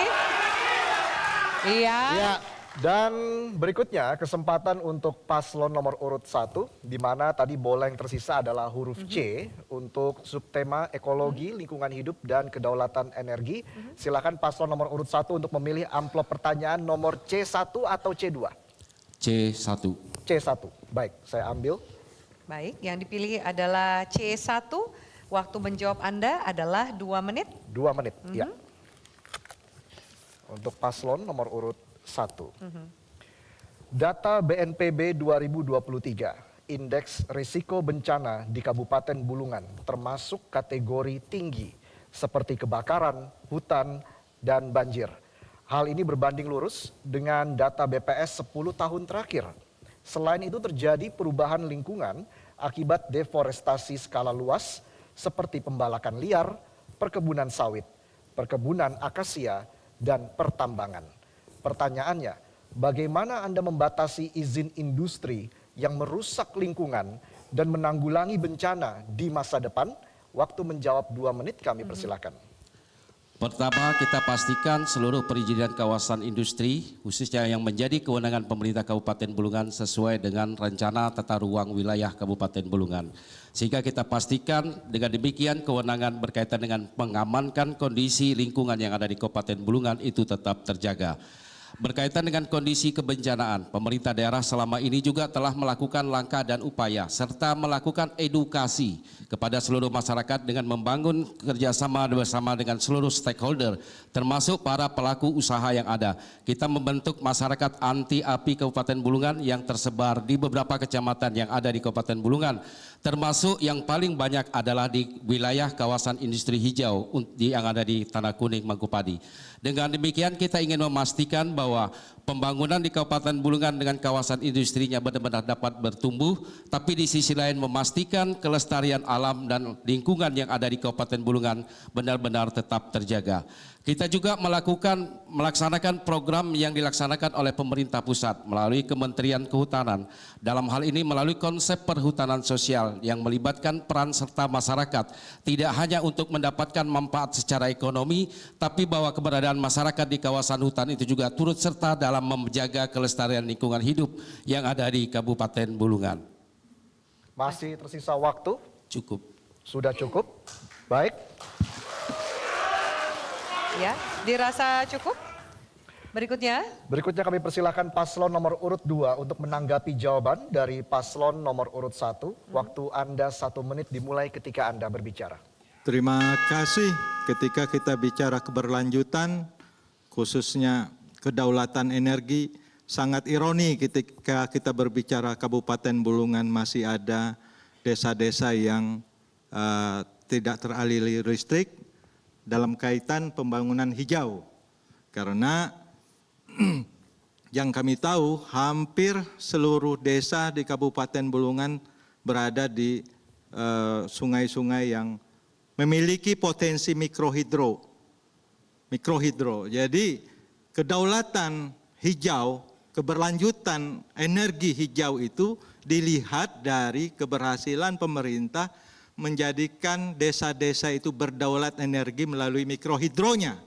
Iya. Ya, dan berikutnya kesempatan untuk paslon nomor urut 1, di mana tadi bola yang tersisa adalah huruf C untuk subtema ekologi, lingkungan hidup, dan kedaulatan energi. Silakan paslon nomor urut 1 untuk memilih amplop pertanyaan nomor C1 atau C2? C1. C1, baik saya ambil. Baik, yang dipilih adalah C1. Waktu menjawab Anda adalah 2 menit. 2 menit, ya. Untuk paslon nomor urut 1. Data BNPB 2023, indeks risiko bencana di Kabupaten Bulungan termasuk kategori tinggi seperti kebakaran, hutan, dan banjir. Hal ini berbanding lurus dengan data BPS 10 tahun terakhir. Selain itu terjadi perubahan lingkungan akibat deforestasi skala luas seperti pembalakan liar, perkebunan sawit, perkebunan akasia, dan pertambangan. Pertanyaannya, bagaimana Anda membatasi izin industri yang merusak lingkungan dan menanggulangi bencana di masa depan? Waktu menjawab 2 menit kami persilakan. Pertama, kita pastikan seluruh perizinan kawasan industri, khususnya yang menjadi kewenangan pemerintah Kabupaten Bulungan sesuai dengan rencana tata ruang wilayah Kabupaten Bulungan. Sehingga kita pastikan dengan demikian kewenangan berkaitan dengan mengamankan kondisi lingkungan yang ada di Kabupaten Bulungan itu tetap terjaga. Berkaitan dengan kondisi kebencanaan, pemerintah daerah selama ini juga telah melakukan langkah dan upaya serta melakukan edukasi kepada seluruh masyarakat dengan membangun kerjasama bersama dengan seluruh stakeholder termasuk para pelaku usaha yang ada. Kita membentuk masyarakat anti api Kabupaten Bulungan yang tersebar di beberapa kecamatan yang ada di Kabupaten Bulungan, termasuk yang paling banyak adalah di wilayah kawasan industri hijau yang ada di Tanah Kuning, Mangkupadi. Dengan demikian kita ingin memastikan bahwa pembangunan di Kabupaten Bulungan dengan kawasan industrinya benar-benar dapat bertumbuh, tapi di sisi lain memastikan kelestarian alam dan lingkungan yang ada di Kabupaten Bulungan benar-benar tetap terjaga. Kita juga melaksanakan program yang dilaksanakan oleh pemerintah pusat melalui Kementerian Kehutanan. Dalam hal ini melalui konsep perhutanan sosial yang melibatkan peran serta masyarakat. Tidak hanya untuk mendapatkan manfaat secara ekonomi, tapi bahwa keberadaan masyarakat di kawasan hutan itu juga turut serta dalam menjaga kelestarian lingkungan hidup yang ada di Kabupaten Bulungan. Masih tersisa waktu? Cukup. Sudah cukup? Baik. Ya, dirasa cukup? Berikutnya kami persilakan paslon nomor urut 2 untuk menanggapi jawaban dari paslon nomor urut 1. Waktu Anda 1 menit dimulai ketika Anda berbicara. Terima kasih. Ketika kita bicara keberlanjutan, khususnya kedaulatan energi, sangat ironi ketika kita berbicara Kabupaten Bulungan masih ada desa-desa yang tidak teraliri listrik dalam kaitan pembangunan hijau. Karena yang kami tahu hampir seluruh desa di Kabupaten Bulungan berada di sungai-sungai yang memiliki potensi mikrohidro. Jadi kedaulatan hijau, keberlanjutan energi hijau itu dilihat dari keberhasilan pemerintah menjadikan desa-desa itu berdaulat energi melalui mikrohidronya.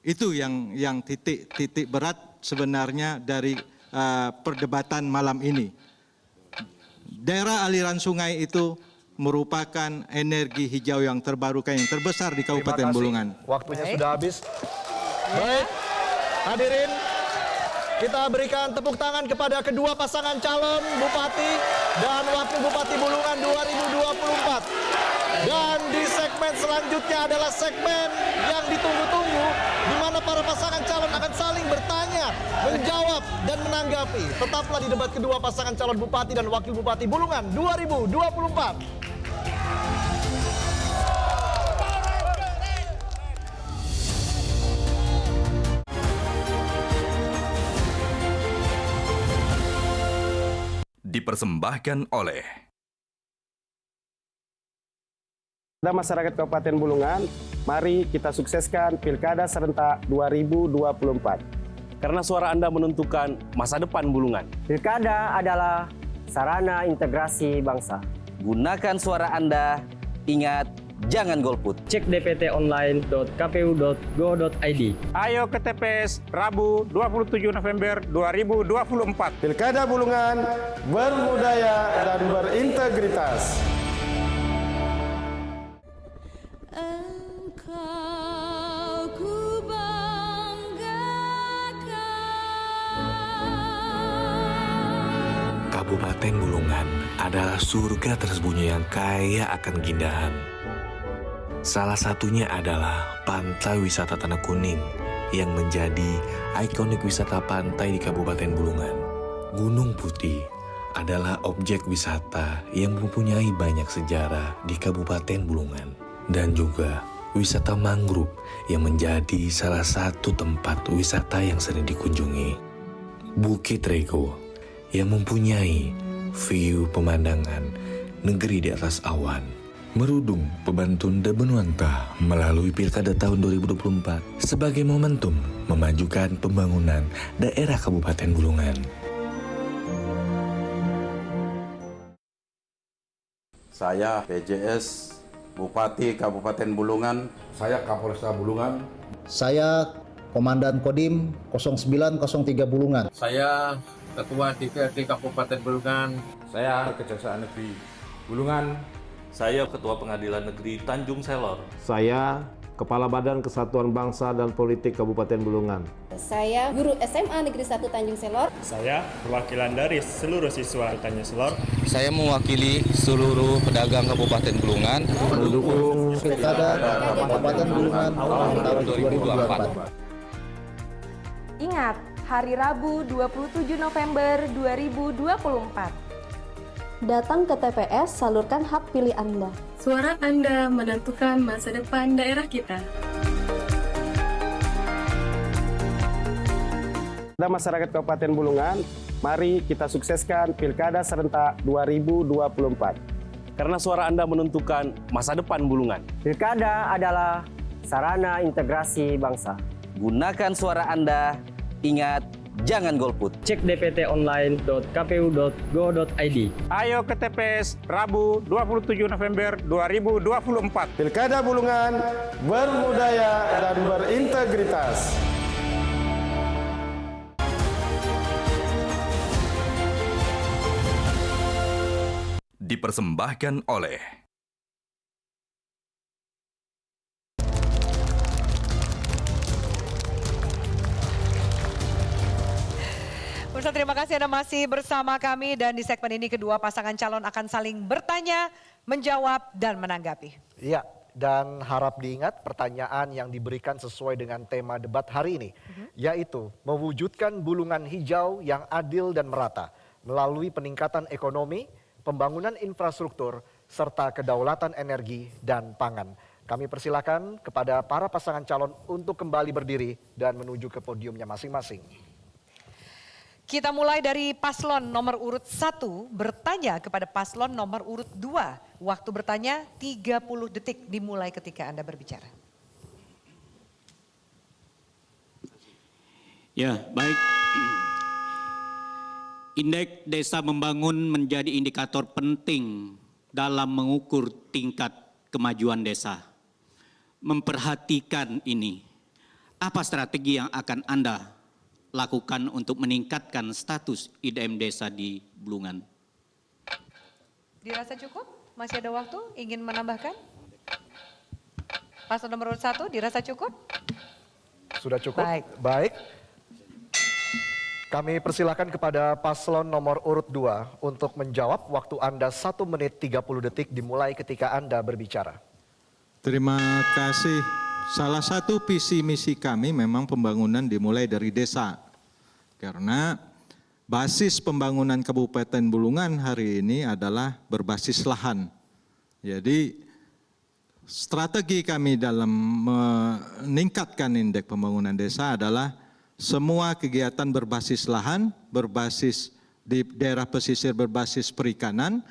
Itu yang titik berat sebenarnya dari perdebatan malam ini. Daerah aliran sungai itu merupakan energi hijau yang terbarukan yang terbesar di Kabupaten Bulungan. Waktunya sudah habis. Baik, hadirin, kita berikan tepuk tangan kepada kedua pasangan calon Bupati dan Wakil Bupati Bulungan 2024. Dan di segmen selanjutnya adalah segmen yang ditunggu-tunggu, di mana para pasangan calon akan saling bertanya, menjawab, dan menanggapi. Tetaplah di debat kedua pasangan calon Bupati dan Wakil Bupati Bulungan 2024. Dipersembahkan oleh Masyarakat Kabupaten Bulungan, mari kita sukseskan Pilkada serentak 2024. Karena suara Anda menentukan masa depan Bulungan. Pilkada adalah sarana integrasi bangsa. Gunakan suara Anda, ingat jangan golput. Cek dptonline.kpu.go.id. Ayo ke TPS Rabu 27 November 2024. Pilkada Bulungan berbudaya dan berintegritas. Kabupaten Bulungan adalah surga tersembunyi yang kaya akan keindahan. Salah satunya adalah Pantai Wisata Tanah Kuning yang menjadi ikonik wisata pantai di Kabupaten Bulungan. Gunung Putih adalah objek wisata yang mempunyai banyak sejarah di Kabupaten Bulungan. Dan juga wisata mangrove yang menjadi salah satu tempat wisata yang sering dikunjungi. Bukit Rego yang mempunyai view pemandangan negeri di atas awan. Merudung, Pebantun, dan Benuanta melalui Pilkada tahun 2024 sebagai momentum memajukan pembangunan daerah Kabupaten Bulungan. Saya PJS Bupati Kabupaten Bulungan. Saya Kapolresta Bulungan. Saya Komandan Kodim 0903 Bulungan. Saya Ketua DPRD Kabupaten Bulungan. Saya Kejaksaan Negeri Bulungan. Saya Ketua Pengadilan Negeri Tanjung Selor. Saya Kepala Badan Kesatuan Bangsa dan Politik Kabupaten Bulungan. Saya Guru SMA Negeri 1 Tanjung Selor. Saya perwakilan dari seluruh siswa Tanjung Selor. Saya mewakili seluruh pedagang Kabupaten Bulungan. Mendukung Pilkada Kabupaten Bulungan tahun 2024. Ingat, hari Rabu 27 November 2024. Datang ke TPS, salurkan hak pilih Anda. Suara Anda menentukan masa depan daerah kita. Masyarakat Kabupaten Bulungan, mari kita sukseskan Pilkada serentak 2024. Karena suara Anda menentukan masa depan Bulungan. Pilkada adalah sarana integrasi bangsa. Gunakan suara Anda, ingat jangan golput. Cek dptonline.kpu.go.id. Ayo ke TPS Rabu 27 November 2024. Pilkada Bulungan berbudaya dan berintegritas. Dipersembahkan oleh Pemirsa, terima kasih Anda masih bersama kami dan di segmen ini kedua pasangan calon akan saling bertanya, menjawab dan menanggapi. Iya, dan harap diingat pertanyaan yang diberikan sesuai dengan tema debat hari ini, yaitu mewujudkan bulungan hijau yang adil dan merata melalui peningkatan ekonomi, pembangunan infrastruktur, serta kedaulatan energi dan pangan. Kami persilakan kepada para pasangan calon untuk kembali berdiri dan menuju ke podiumnya masing-masing. Kita mulai dari paslon nomor urut 1 bertanya kepada paslon nomor urut 2. Waktu bertanya 30 detik dimulai ketika Anda berbicara. Ya, baik. Indeks desa membangun menjadi indikator penting dalam mengukur tingkat kemajuan desa. Memperhatikan ini, apa strategi yang akan Anda lakukan untuk meningkatkan status IDM desa di Bulungan? Dirasa cukup? Masih ada waktu? Ingin menambahkan? Paslon nomor urut 1 dirasa cukup? Sudah cukup? Baik. Kami persilakan kepada paslon nomor urut 2 untuk menjawab. Waktu Anda 1 menit 30 detik dimulai ketika Anda berbicara. Terima kasih. Salah satu visi misi kami memang pembangunan dimulai dari desa. Karena basis pembangunan Kabupaten Bulungan hari ini adalah berbasis lahan. Jadi strategi kami dalam meningkatkan indeks pembangunan desa adalah semua kegiatan berbasis lahan, berbasis di daerah pesisir berbasis perikanan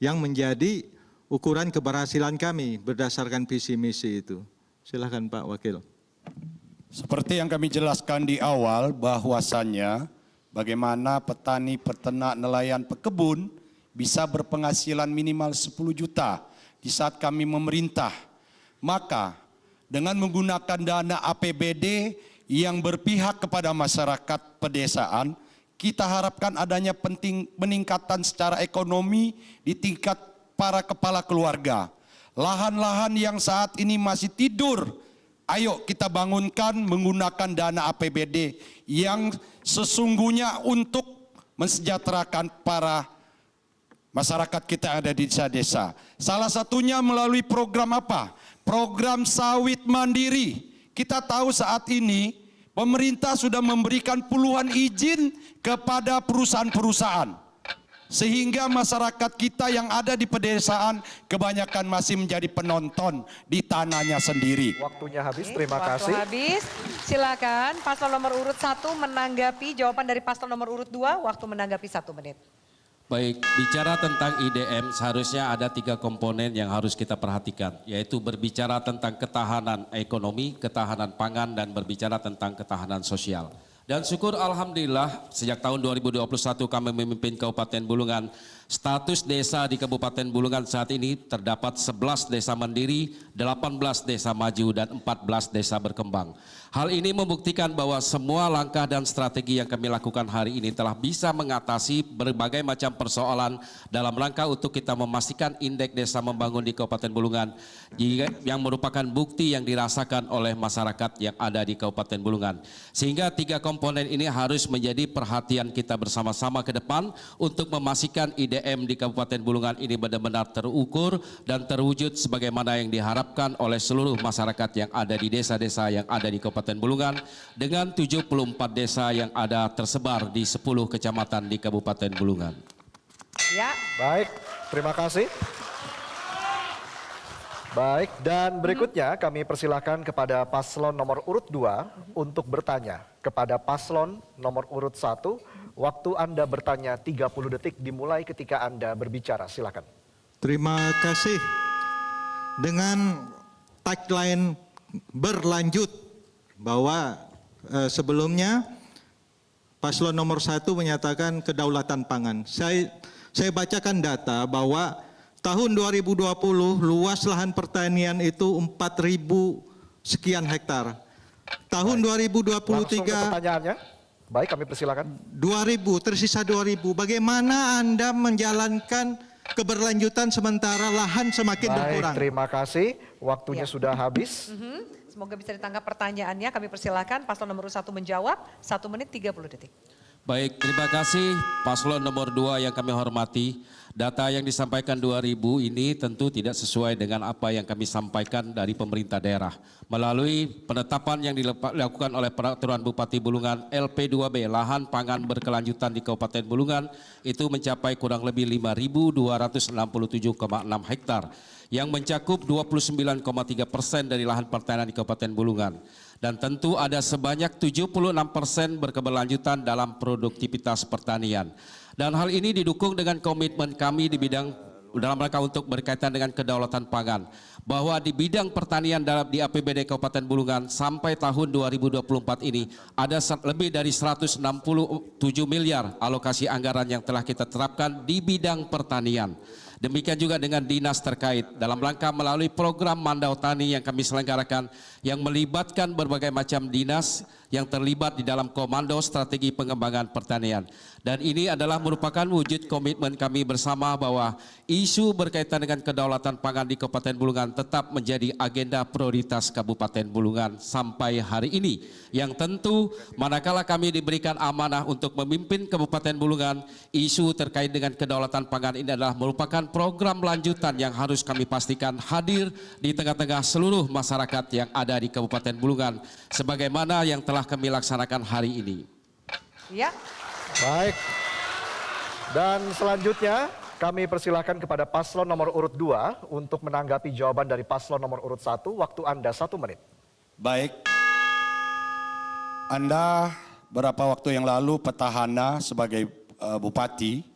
yang menjadi ukuran keberhasilan kami berdasarkan visi misi itu. Silakan Pak Wakil. Seperti yang kami jelaskan di awal bahwasannya bagaimana petani, peternak, nelayan, pekebun bisa berpenghasilan minimal 10 juta di saat kami memerintah. Maka dengan menggunakan dana APBD yang berpihak kepada masyarakat pedesaan, kita harapkan adanya peningkatan secara ekonomi di tingkat para kepala keluarga. Lahan-lahan yang saat ini masih tidur, ayo kita bangunkan menggunakan dana APBD yang sesungguhnya untuk mensejahterakan para masyarakat kita yang ada di desa-desa. Salah satunya melalui program apa? Program sawit mandiri. Kita tahu saat ini pemerintah sudah memberikan puluhan izin kepada perusahaan-perusahaan. Sehingga masyarakat kita yang ada di pedesaan kebanyakan masih menjadi penonton di tanahnya sendiri. Waktunya habis, terima kasih. Waktu habis, silakan paslon nomor urut 1 menanggapi jawaban dari paslon nomor urut 2, waktu menanggapi 1 menit. Baik, bicara tentang IDM seharusnya ada 3 komponen yang harus kita perhatikan, yaitu berbicara tentang ketahanan ekonomi, ketahanan pangan, dan berbicara tentang ketahanan sosial. Dan syukur alhamdulillah sejak tahun 2021 kami memimpin Kabupaten Bulungan. Status desa di Kabupaten Bulungan saat ini terdapat 11 desa mandiri, 18 desa maju dan 14 desa berkembang. Hal ini membuktikan bahwa semua langkah dan strategi yang kami lakukan hari ini telah bisa mengatasi berbagai macam persoalan dalam rangka untuk kita memastikan indeks desa membangun di Kabupaten Bulungan yang merupakan bukti yang dirasakan oleh masyarakat yang ada di Kabupaten Bulungan. Sehingga 3 komponen ini harus menjadi perhatian kita bersama-sama ke depan untuk memastikan IDM di Kabupaten Bulungan ini benar-benar terukur dan terwujud sebagaimana yang diharapkan oleh seluruh masyarakat yang ada di desa-desa yang ada di Kabupaten Bulungan dengan 74 desa yang ada tersebar di 10 kecamatan di Kabupaten Bulungan. Ya. Baik, terima kasih. Baik, dan berikutnya kami persilakan kepada paslon nomor urut 2 untuk bertanya kepada paslon nomor urut 1. Waktu Anda bertanya 30 detik dimulai ketika Anda berbicara. Silakan. Terima kasih. Dengan tagline berlanjut bahwa sebelumnya paslon nomor 1 menyatakan kedaulatan pangan. Saya bacakan data bahwa tahun 2020 luas lahan pertanian itu 4.000 sekian hektar. Tahun 2023 langsung ke pertanyaannya. Baik, kami persilakan. 2.000, tersisa 2.000. Bagaimana Anda menjalankan keberlanjutan sementara lahan semakin berkurang? Baik, terima kasih. Waktunya sudah habis. Semoga bisa ditangkap pertanyaannya. Kami persilakan paslon nomor 1 menjawab. 1 menit 30 detik. Baik, terima kasih paslon nomor 2 yang kami hormati. Data yang disampaikan 2000 ini tentu tidak sesuai dengan apa yang kami sampaikan dari pemerintah daerah. Melalui penetapan yang dilakukan oleh Peraturan Bupati Bulungan LP2B, lahan pangan berkelanjutan di Kabupaten Bulungan itu mencapai kurang lebih 5.267,6 hektar yang mencakup 29,3% dari lahan pertanian di Kabupaten Bulungan. Dan tentu ada sebanyak 76% berkeberlanjutan dalam produktivitas pertanian. Dan hal ini didukung dengan komitmen kami di bidang dalam rangka untuk berkaitan dengan kedaulatan pangan. Bahwa di bidang pertanian di APBD Kabupaten Bulungan sampai tahun 2024 ini ada lebih dari 167 miliar alokasi anggaran yang telah kita terapkan di bidang pertanian. Demikian juga dengan dinas terkait dalam rangka melalui program Mandau Tani yang kami selenggarakan yang melibatkan berbagai macam dinas yang terlibat di dalam Komando Strategi Pengembangan Pertanian. Dan ini adalah merupakan wujud komitmen kami bersama bahwa isu berkaitan dengan kedaulatan pangan di Kabupaten Bulungan tetap menjadi agenda prioritas Kabupaten Bulungan sampai hari ini. Yang tentu manakala kami diberikan amanah untuk memimpin Kabupaten Bulungan, isu terkait dengan kedaulatan pangan ini adalah merupakan program lanjutan yang harus kami pastikan hadir di tengah-tengah seluruh masyarakat yang ada di Kabupaten Bulungan sebagaimana yang telah kami laksanakan hari ini. Ya. Baik. Dan selanjutnya kami persilahkan kepada paslon nomor urut 2 untuk menanggapi jawaban dari paslon nomor urut 1. Waktu Anda 1 menit. Baik. Anda beberapa waktu yang lalu petahana sebagai bupati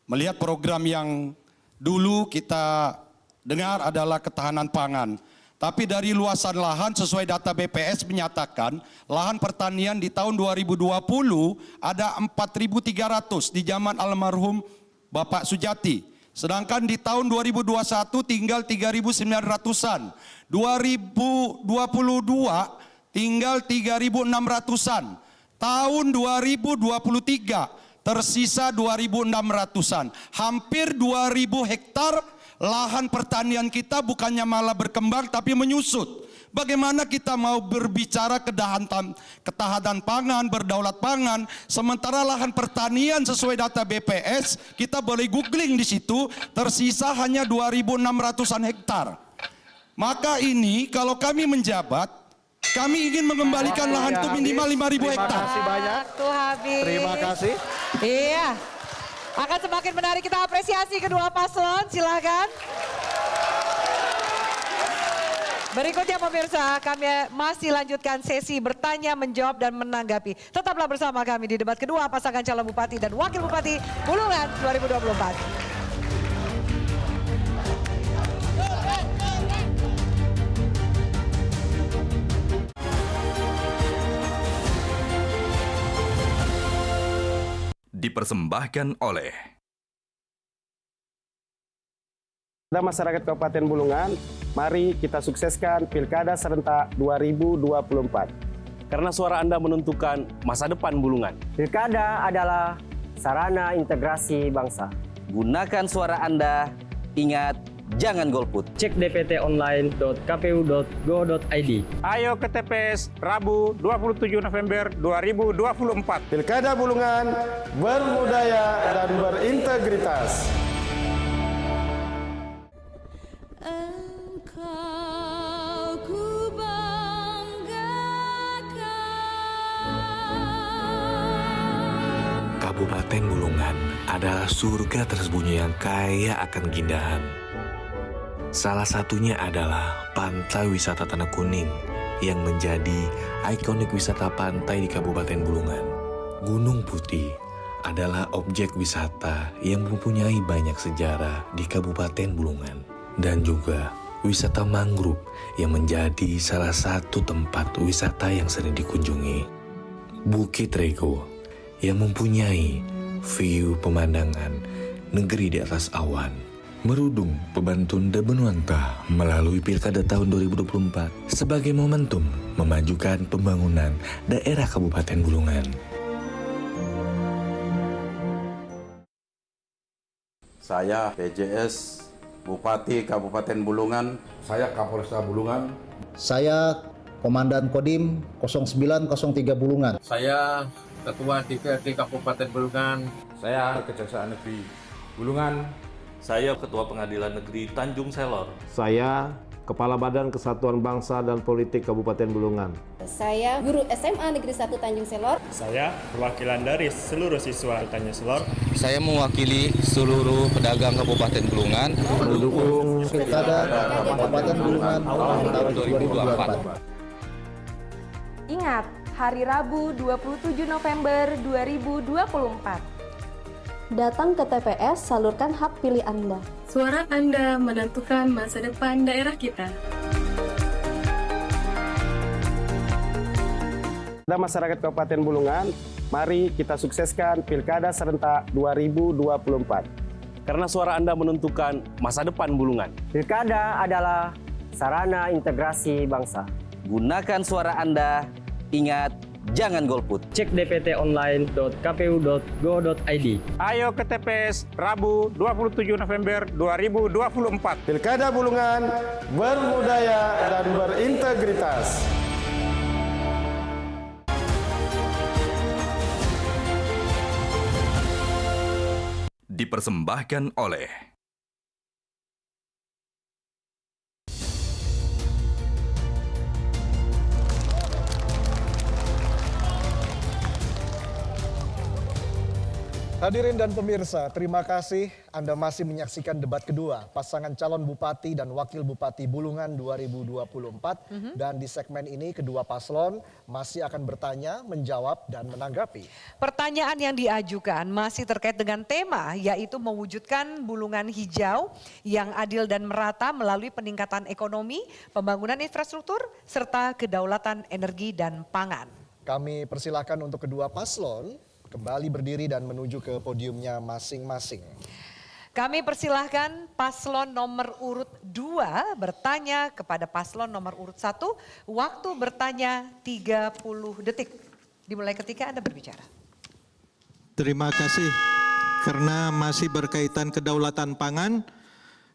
melihat program yang dulu kita dengar adalah ketahanan pangan. Tapi dari luasan lahan sesuai data BPS menyatakan lahan pertanian di tahun 2020 ada 4.300 di zaman almarhum Bapak Sujati. Sedangkan di tahun 2021 tinggal 3.900-an. 2022 tinggal 3.600-an. Tahun 2023 tersisa 2.600-an. Hampir 2.000 hektar lahan pertanian kita bukannya malah berkembang tapi menyusut. Bagaimana kita mau berbicara ketahanan pangan, berdaulat pangan, sementara lahan pertanian sesuai data BPS, kita boleh googling di situ, tersisa hanya 2.600-an hektar. Maka ini kalau kami menjabat, kami ingin mengembalikan lahan itu minimal 5.000 hektar. Terima kasih banyak. Terima kasih. Iya. Akan semakin menarik, kita apresiasi kedua paslon, silakan. Berikutnya pemirsa, kami masih lanjutkan sesi bertanya, menjawab, dan menanggapi. Tetaplah bersama kami di debat kedua pasangan calon bupati dan wakil bupati Bulungan 2024. Dipersembahkan oleh Masyarakat Kabupaten Bulungan, mari kita sukseskan Pilkada serentak 2024. Karena suara Anda menentukan masa depan Bulungan. Pilkada adalah sarana integrasi bangsa. Gunakan suara Anda, ingat jangan golput. Cek dpt.online.kpu.go.id. Ayo ke TPS Rabu 27 November 2024. Pilkada Bulungan berbudaya dan berintegritas. Kabupaten Bulungan adalah surga tersembunyi yang kaya akan keindahan. Salah satunya adalah Pantai Wisata Tanah Kuning yang menjadi ikonik wisata pantai di Kabupaten Bulungan. Gunung Putih adalah objek wisata yang mempunyai banyak sejarah di Kabupaten Bulungan. Dan juga wisata mangrove yang menjadi salah satu tempat wisata yang sering dikunjungi. Bukit Rego yang mempunyai view pemandangan negeri di atas awan. Merudung Pebantun dan Benuanta melalui Pilkada tahun 2024 sebagai momentum memajukan pembangunan daerah Kabupaten Bulungan. Saya PJS Bupati Kabupaten Bulungan. Saya Kapolresta Bulungan. Saya Komandan Kodim 0903 Bulungan. Saya Ketua DPRD Kabupaten Bulungan. Saya Kejaksaan Negeri Bulungan. Saya Ketua Pengadilan Negeri Tanjung Selor. Saya Kepala Badan Kesatuan Bangsa dan Politik Kabupaten Bulungan. Saya guru SMA Negeri 1 Tanjung Selor. Saya perwakilan dari seluruh siswa Tanjung Selor. Saya mewakili seluruh pedagang Kabupaten Bulungan. Mendukung Pilkada Kabupaten Bulungan tahun 2024. Ingat, hari Rabu 27 November 2024. Datang ke TPS, salurkan hak pilih Anda. Suara Anda menentukan masa depan daerah kita. Pada masyarakat Kabupaten Bulungan, mari kita sukseskan Pilkada serentak 2024. Karena suara Anda menentukan masa depan Bulungan. Pilkada adalah sarana integrasi bangsa. Gunakan suara Anda, ingat jangan golput. Cek dptonline.kpu.go.id. Ayo ke TPS Rabu 27 November 2024. Pilkada Bulungan berbudaya dan berintegritas. Dipersembahkan oleh Hadirin dan pemirsa, terima kasih Anda masih menyaksikan debat kedua pasangan calon Bupati dan Wakil Bupati Bulungan 2024. Dan di segmen ini kedua paslon masih akan bertanya, menjawab, dan menanggapi. Pertanyaan yang diajukan masih terkait dengan tema, yaitu mewujudkan Bulungan hijau yang adil dan merata melalui peningkatan ekonomi, pembangunan infrastruktur, serta kedaulatan energi dan pangan. Kami persilahkan untuk kedua paslon kembali berdiri dan menuju ke podiumnya masing-masing. Kami persilahkan paslon nomor urut 2 bertanya kepada paslon nomor urut 1. Waktu bertanya 30 detik. Dimulai ketika Anda berbicara. Terima kasih. Karena masih berkaitan kedaulatan pangan,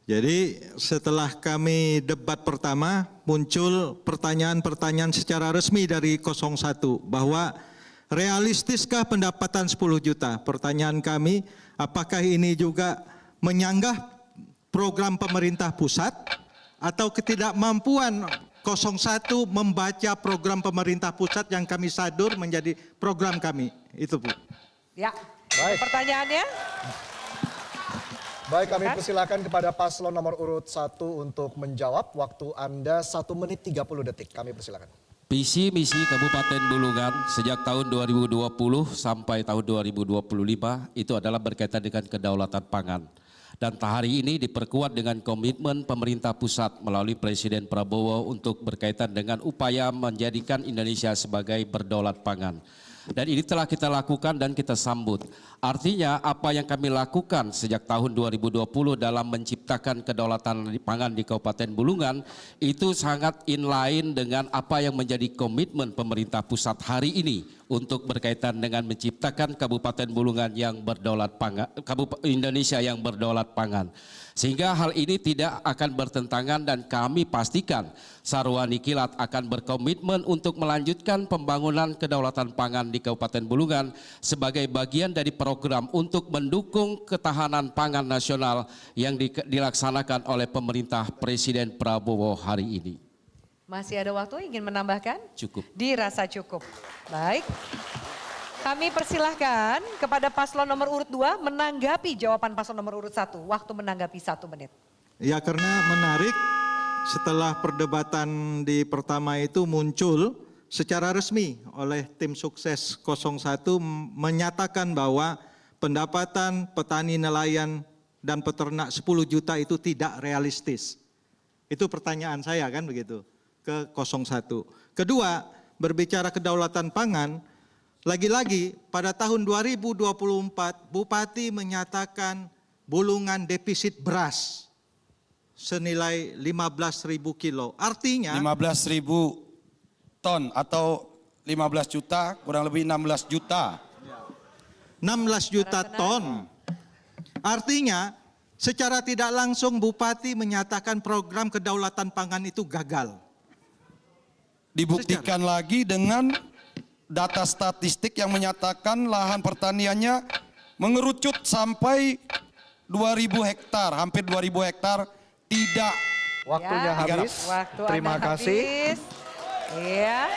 jadi setelah kami debat pertama muncul pertanyaan-pertanyaan secara resmi dari 01 bahwa realistiskah pendapatan 10 juta? Pertanyaan kami, apakah ini juga menyanggah program pemerintah pusat atau ketidakmampuan 01 membaca program pemerintah pusat yang kami sadur menjadi program kami? Itu Bu. Ya, baik. Pertanyaannya? Baik, kami persilakan kepada paslon nomor urut 1 untuk menjawab. Waktu Anda 1 menit 30 detik. Kami persilakan. Visi misi Kabupaten Bulungan sejak tahun 2020 sampai tahun 2025 itu adalah berkaitan dengan kedaulatan pangan. Dan hari ini diperkuat dengan komitmen pemerintah pusat melalui Presiden Prabowo untuk berkaitan dengan upaya menjadikan Indonesia sebagai berdaulat pangan. Dan ini telah kita lakukan dan kita sambut. Artinya apa yang kami lakukan sejak tahun 2020 dalam menciptakan kedaulatan pangan di Kabupaten Bulungan itu sangat inline dengan apa yang menjadi komitmen pemerintah pusat hari ini untuk berkaitan dengan menciptakan Kabupaten Bulungan yang berdaulat pangan, Indonesia yang berdaulat pangan. Sehingga hal ini tidak akan bertentangan dan kami pastikan Sarwani Kilat akan berkomitmen untuk melanjutkan pembangunan kedaulatan pangan di Kabupaten Bulungan sebagai bagian dari program untuk mendukung ketahanan pangan nasional yang dilaksanakan oleh pemerintah Presiden Prabowo hari ini. Masih ada waktu, ingin menambahkan? Cukup. Dirasa cukup. Baik. Kami persilahkan kepada paslon nomor urut 2 menanggapi jawaban paslon nomor urut 1. Waktu menanggapi 1 menit. Ya, karena menarik setelah perdebatan di pertama itu muncul secara resmi oleh tim sukses 01 menyatakan bahwa pendapatan petani nelayan dan peternak 10 juta itu tidak realistis. Itu pertanyaan saya kan begitu ke 01. Kedua, berbicara kedaulatan pangan, lagi-lagi pada tahun 2024 Bupati menyatakan Bulungan defisit beras senilai 15.000 kilo. Artinya 15.000 ton atau 15 juta kurang lebih 16 juta. 16 juta ton. Artinya secara tidak langsung Bupati menyatakan program kedaulatan pangan itu gagal. Dibuktikan lagi dengan data statistik yang menyatakan lahan pertaniannya mengerucut sampai 2.000 hektar, hampir 2.000 hektar tidak. Waktunya habis. Waktu Terima Anda kasih. habis. Iya.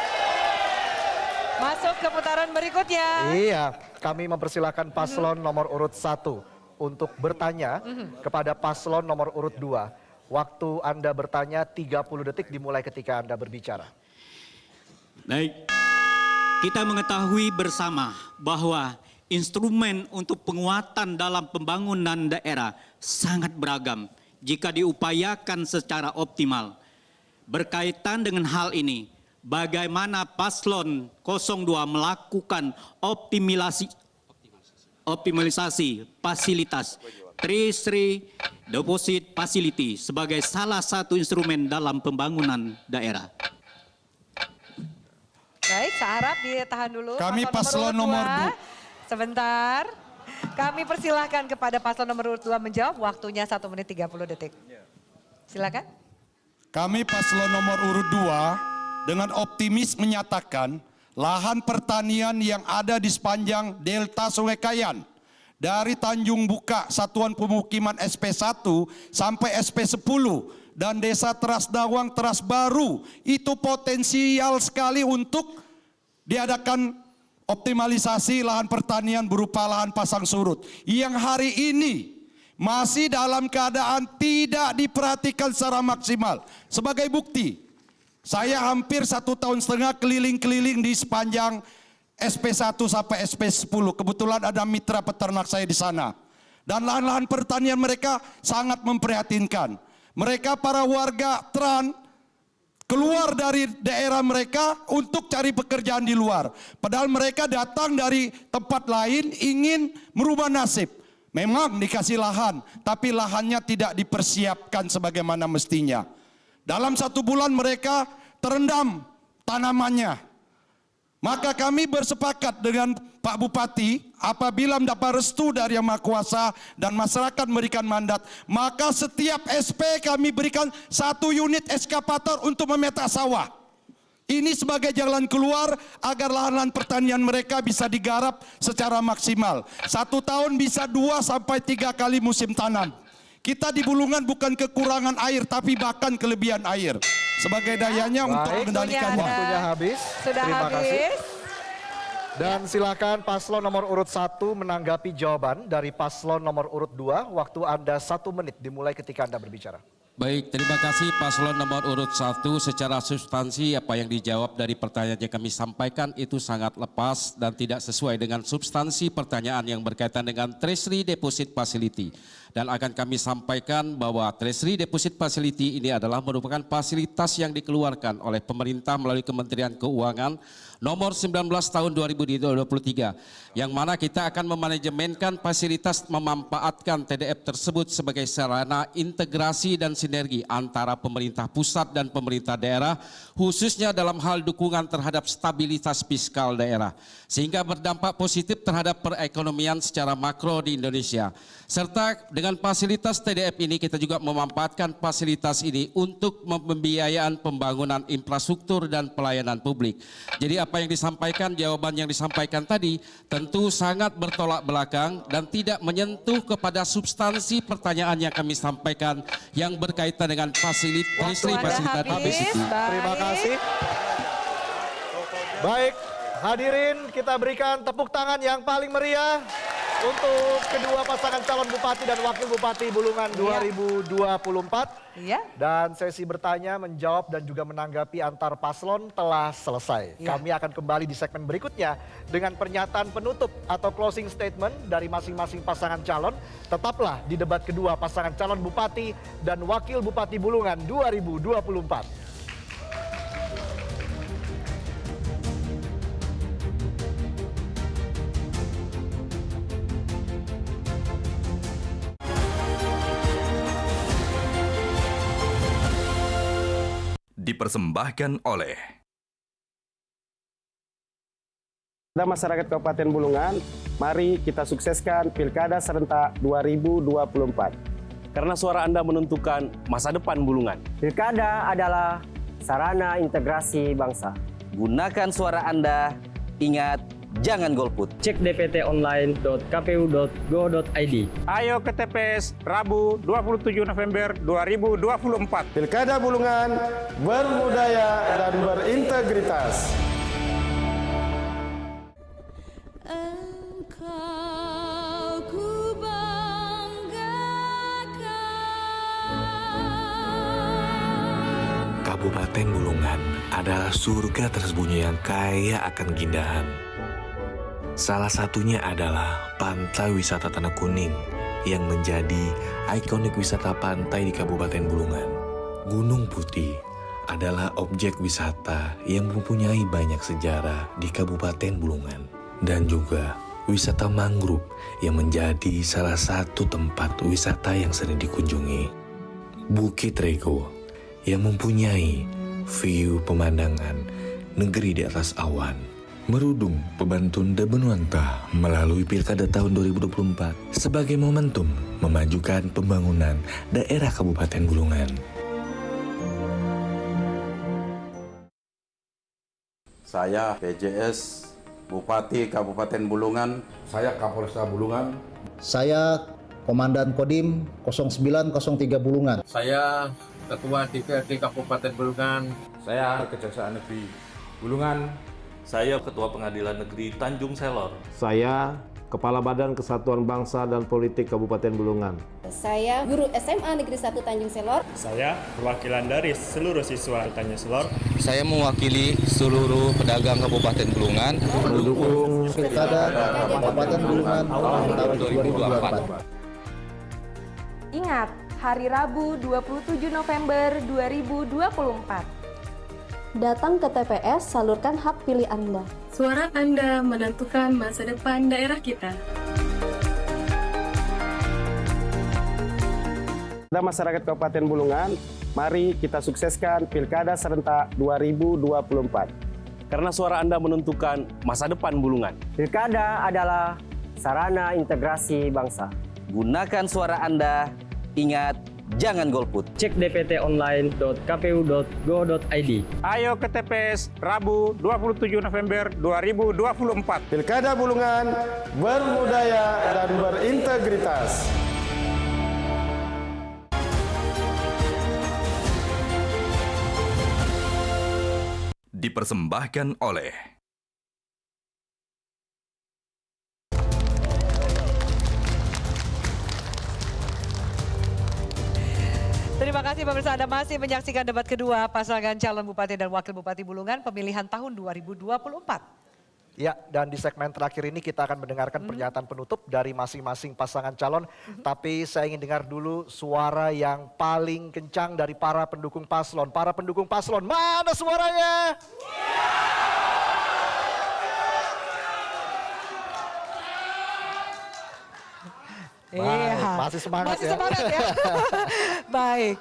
Masuk ke putaran berikutnya. Iya, kami mempersilahkan paslon nomor urut 1 untuk bertanya kepada paslon nomor urut 2. Waktu Anda bertanya 30 detik dimulai ketika Anda berbicara. Baik, kita mengetahui bersama bahwa instrumen untuk penguatan dalam pembangunan daerah sangat beragam jika diupayakan secara optimal. Berkaitan dengan hal ini, bagaimana paslon 02 melakukan optimalisasi fasilitas Treasury Deposit Facility sebagai salah satu instrumen dalam pembangunan daerah. Baik, saya harap ditahan dulu. Kami paslon nomor 2. Sebentar. Kami persilahkan kepada paslon nomor urut 2 menjawab. Waktunya 1 menit 30 detik. Silakan. Kami paslon nomor urut 2 dengan optimis menyatakan lahan pertanian yang ada di sepanjang Delta Sungai Kayan dari Tanjung Buka Satuan Pemukiman SP1 sampai SP10 dan Desa Teras Dawang Teras Baru itu potensial sekali untuk diadakan optimalisasi lahan pertanian berupa lahan pasang surut yang hari ini masih dalam keadaan tidak diperhatikan secara maksimal. Sebagai bukti, saya hampir 1,5 tahun keliling-keliling di sepanjang SP1 sampai SP10. Kebetulan ada mitra peternak saya di sana. Dan lahan-lahan pertanian mereka sangat memprihatinkan. Mereka para warga Tran keluar dari daerah mereka untuk cari pekerjaan di luar. Padahal mereka datang dari tempat lain ingin merubah nasib. Memang dikasih lahan, tapi lahannya tidak dipersiapkan sebagaimana mestinya. Dalam 1 bulan mereka terendam tanamannya. Maka kami bersepakat dengan Pak Bupati, apabila mendapat restu dari Yang Maha Kuasa dan masyarakat memberikan mandat, maka setiap SP kami berikan 1 unit eskavator untuk memetak sawah. Ini sebagai jalan keluar agar lahan-lahan pertanian mereka bisa digarap secara maksimal. 1 tahun bisa 2 sampai 3 kali musim tanam. Kita di Bulungan bukan kekurangan air, tapi bahkan kelebihan air. Sebagai dayanya untuk mengendalikannya. Waktunya habis. Sudah Terima habis. kasih. Dan silakan paslon nomor urut 1 menanggapi jawaban dari paslon nomor urut 2. Waktu Anda 1 menit dimulai ketika Anda berbicara. Baik, terima kasih paslon nomor urut 1. Secara substansi apa yang dijawab dari pertanyaan yang kami sampaikan itu sangat lepas dan tidak sesuai dengan substansi pertanyaan yang berkaitan dengan Treasury Deposit Facility. Dan akan kami sampaikan bahwa Treasury Deposit Facility ini adalah merupakan fasilitas yang dikeluarkan oleh pemerintah melalui Kementerian Keuangan nomor 19 tahun 2023, yang mana kita akan memanajemenkan fasilitas memanfaatkan TDF tersebut sebagai sarana integrasi dan sinergi antara pemerintah pusat dan pemerintah daerah, khususnya dalam hal dukungan terhadap stabilitas fiskal daerah, sehingga berdampak positif terhadap perekonomian secara makro di Indonesia. Serta dengan fasilitas TDF ini kita juga memanfaatkan fasilitas ini untuk pembiayaan pembangunan infrastruktur dan pelayanan publik. Jadi apa yang disampaikan, jawaban yang disampaikan tadi tentu sangat bertolak belakang dan tidak menyentuh kepada substansi pertanyaan yang kami sampaikan yang berkaitan dengan fasilitas habis. Terima kasih. Baik, hadirin kita berikan tepuk tangan yang paling meriah untuk kedua pasangan calon bupati dan wakil bupati Bulungan 2024. Iya. Dan sesi bertanya, menjawab dan juga menanggapi antar paslon telah selesai. Iya. Kami akan kembali di segmen berikutnya dengan pernyataan penutup atau closing statement dari masing-masing pasangan calon. Tetaplah di debat kedua pasangan calon bupati dan wakil bupati Bulungan 2024. Dipersembahkan oleh Masyarakat Kabupaten Bulungan, mari kita sukseskan Pilkada Serentak 2024. Karena suara Anda menentukan masa depan Bulungan. Pilkada adalah sarana integrasi bangsa. Gunakan suara Anda ingat jangan golput. Cek dptonline.kpu.go.id. Ayo ke TPS Rabu 27 November 2024. Pilkada Bulungan berbudaya dan berintegritas. Kabupaten Bulungan adalah surga tersembunyi yang kaya akan keindahan. Salah satunya adalah Pantai Wisata Tanah Kuning yang menjadi ikonik wisata pantai di Kabupaten Bulungan. Gunung Putih adalah objek wisata yang mempunyai banyak sejarah di Kabupaten Bulungan. Dan juga wisata mangrove yang menjadi salah satu tempat wisata yang sering dikunjungi. Bukit Rego yang mempunyai view pemandangan negeri di atas awan. Merudung Pebantun dan Benuanta melalui Pilkada tahun 2024 sebagai momentum memajukan pembangunan daerah Kabupaten Bulungan. Saya PJS Bupati Kabupaten Bulungan. Saya Kapolresta Bulungan. Saya Komandan Kodim 0903 Bulungan. Saya Ketua DPRD Kabupaten Bulungan. Saya Kejaksaan Negeri Bulungan. Saya Ketua Pengadilan Negeri Tanjung Selor. Saya Kepala Badan Kesatuan Bangsa dan Politik Kabupaten Bulungan. Saya Guru SMA Negeri 1 Tanjung Selor. Saya perwakilan dari seluruh siswa Tanjung Selor. Saya mewakili seluruh pedagang Kabupaten Bulungan. Mendukung Pilkada Kabupaten Bulungan tahun 2024. Ingat, hari Rabu 27 November 2024. Datang ke TPS, salurkan hak pilih Anda. Suara Anda menentukan masa depan daerah kita. Masyarakat Kabupaten Bulungan, mari kita sukseskan Pilkada serentak 2024. Karena suara Anda menentukan masa depan Bulungan. Pilkada adalah sarana integrasi bangsa. Gunakan suara Anda, ingat jangan golput. Cek dptonline.kpu.go.id. Ayo ke TPS Rabu 27 November 2024. Pilkada Bulungan berbudaya dan berintegritas. Dipersembahkan oleh Terima kasih pemirsa, Anda masih menyaksikan debat kedua pasangan calon Bupati dan Wakil Bupati Bulungan pemilihan tahun 2024. Ya, dan di segmen terakhir ini kita akan mendengarkan pernyataan penutup dari masing-masing pasangan calon. Tapi saya ingin dengar dulu suara yang paling kencang dari para pendukung paslon. Para pendukung paslon, mana suaranya? Iya, masih semangat ya. Baik.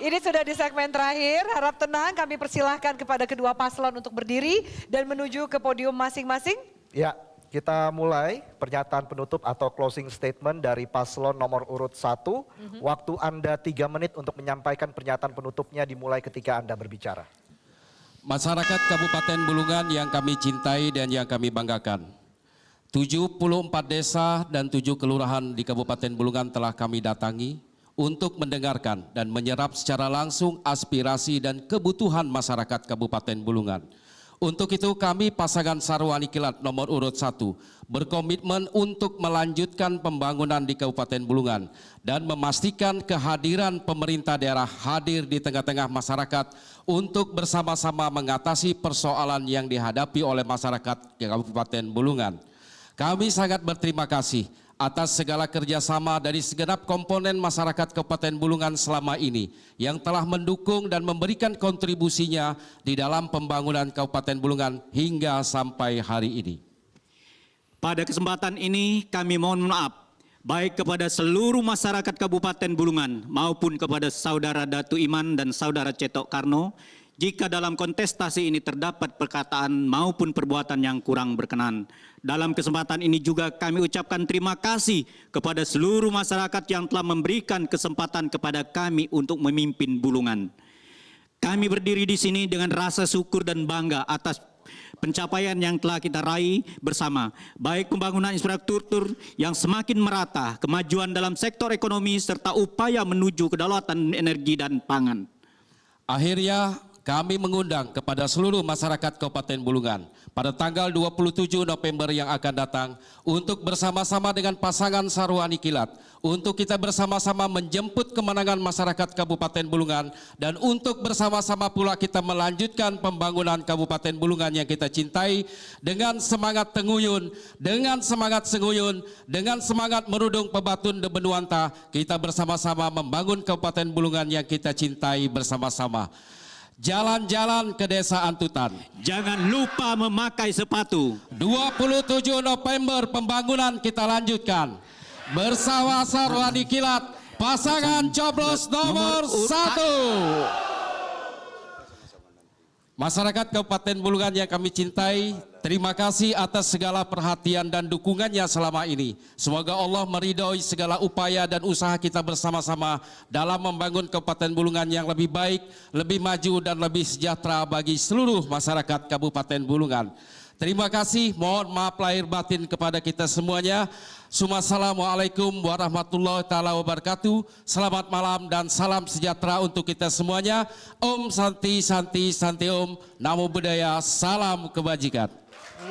Ini sudah di segmen terakhir. Harap tenang, kami persilahkan kepada kedua paslon untuk berdiri dan menuju ke podium masing-masing. Ya, kita mulai pernyataan penutup atau closing statement dari paslon nomor urut 1. Waktu Anda 3 menit untuk menyampaikan pernyataan penutupnya dimulai ketika Anda berbicara. Masyarakat Kabupaten Bulungan yang kami cintai dan yang kami banggakan. 74 desa dan 7 kelurahan di Kabupaten Bulungan telah kami datangi untuk mendengarkan dan menyerap secara langsung aspirasi dan kebutuhan masyarakat Kabupaten Bulungan. Untuk itu kami pasangan Sarwani Kilat nomor urut 1 berkomitmen untuk melanjutkan pembangunan di Kabupaten Bulungan dan memastikan kehadiran pemerintah daerah hadir di tengah-tengah masyarakat untuk bersama-sama mengatasi persoalan yang dihadapi oleh masyarakat Kabupaten Bulungan. Kami sangat berterima kasih atas segala kerjasama dari segenap komponen masyarakat Kabupaten Bulungan selama ini yang telah mendukung dan memberikan kontribusinya di dalam pembangunan Kabupaten Bulungan hingga sampai hari ini. Pada kesempatan ini kami mohon maaf baik kepada seluruh masyarakat Kabupaten Bulungan maupun kepada Saudara Datu Iman dan Saudara Cetok Karno jika dalam kontestasi ini terdapat perkataan maupun perbuatan yang kurang berkenan. Dalam kesempatan ini juga kami ucapkan terima kasih kepada seluruh masyarakat yang telah memberikan kesempatan kepada kami untuk memimpin Bulungan. Kami berdiri di sini dengan rasa syukur dan bangga atas pencapaian yang telah kita raih bersama, baik pembangunan infrastruktur yang semakin merata, kemajuan dalam sektor ekonomi, serta upaya menuju kedaulatan energi dan pangan. Akhirnya kami mengundang kepada seluruh masyarakat Kabupaten Bulungan pada tanggal 27 November yang akan datang untuk bersama-sama dengan pasangan Sarwani Kilat untuk kita bersama-sama menjemput kemenangan masyarakat Kabupaten Bulungan dan untuk bersama-sama pula kita melanjutkan pembangunan Kabupaten Bulungan yang kita cintai dengan semangat tenguyun, dengan semangat senguyun, dengan semangat merudung pebatun de benuanta, kita bersama-sama membangun Kabupaten Bulungan yang kita cintai bersama-sama. Jalan-jalan ke Desa Antutan. Jangan lupa memakai sepatu. 27 November pembangunan kita lanjutkan. Bersama Sarwani Kilat, pasangan coblos nomor 1. Masyarakat Kabupaten Bulungan yang kami cintai, terima kasih atas segala perhatian dan dukungannya selama ini. Semoga Allah meridhoi segala upaya dan usaha kita bersama-sama dalam membangun Kabupaten Bulungan yang lebih baik, lebih maju dan lebih sejahtera bagi seluruh masyarakat Kabupaten Bulungan. Terima kasih, mohon maaf lahir batin kepada kita semuanya. Assalamualaikum warahmatullahi taala wabarakatuh. Selamat malam dan salam sejahtera untuk kita semuanya. Om Santi Santi Santi Om. Namo Buddhaya, salam kebajikan.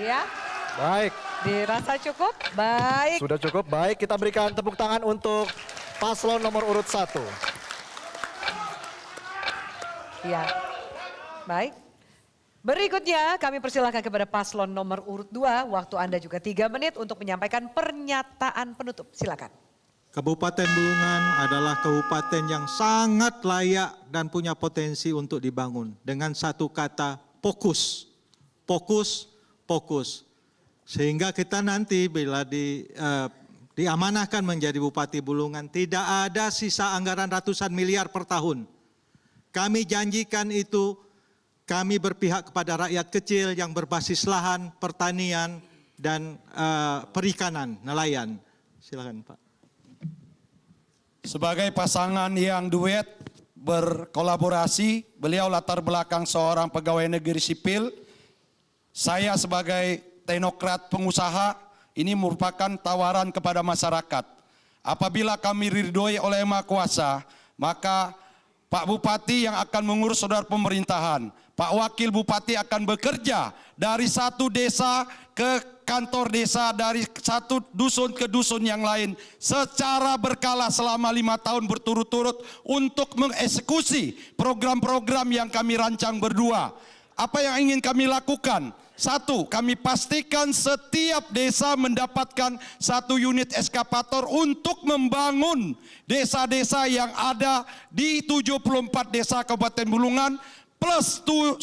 Iya. Baik. Dirasa cukup? Baik. Sudah cukup. Baik, kita berikan tepuk tangan untuk paslon nomor urut 1. Iya. Baik. Berikutnya kami persilahkan kepada paslon nomor urut 2. Waktu Anda juga 3 menit untuk menyampaikan pernyataan penutup. Silakan. Kabupaten Bulungan adalah kabupaten yang sangat layak dan punya potensi untuk dibangun. Dengan satu kata, fokus. Fokus, fokus. Sehingga kita nanti bila diamanahkan menjadi Bupati Bulungan, tidak ada sisa anggaran ratusan miliar per tahun. Kami janjikan itu. Kami berpihak kepada rakyat kecil yang berbasis lahan, pertanian, dan perikanan, nelayan. Silakan Pak. Sebagai pasangan yang duet berkolaborasi, beliau latar belakang seorang pegawai negeri sipil, saya sebagai teknokrat pengusaha, ini merupakan tawaran kepada masyarakat. Apabila kami diridhoi oleh Yang Maha Kuasa, maka Pak Bupati yang akan mengurus saudara pemerintahan, Pak Wakil Bupati akan bekerja dari satu desa ke kantor desa, dari satu dusun ke dusun yang lain secara berkala selama 5 tahun berturut-turut untuk mengeksekusi program-program yang kami rancang berdua. Apa yang ingin kami lakukan? 1, kami pastikan setiap desa mendapatkan 1 unit eskavator untuk membangun desa-desa yang ada di 74 desa Kabupaten Bulungan plus 10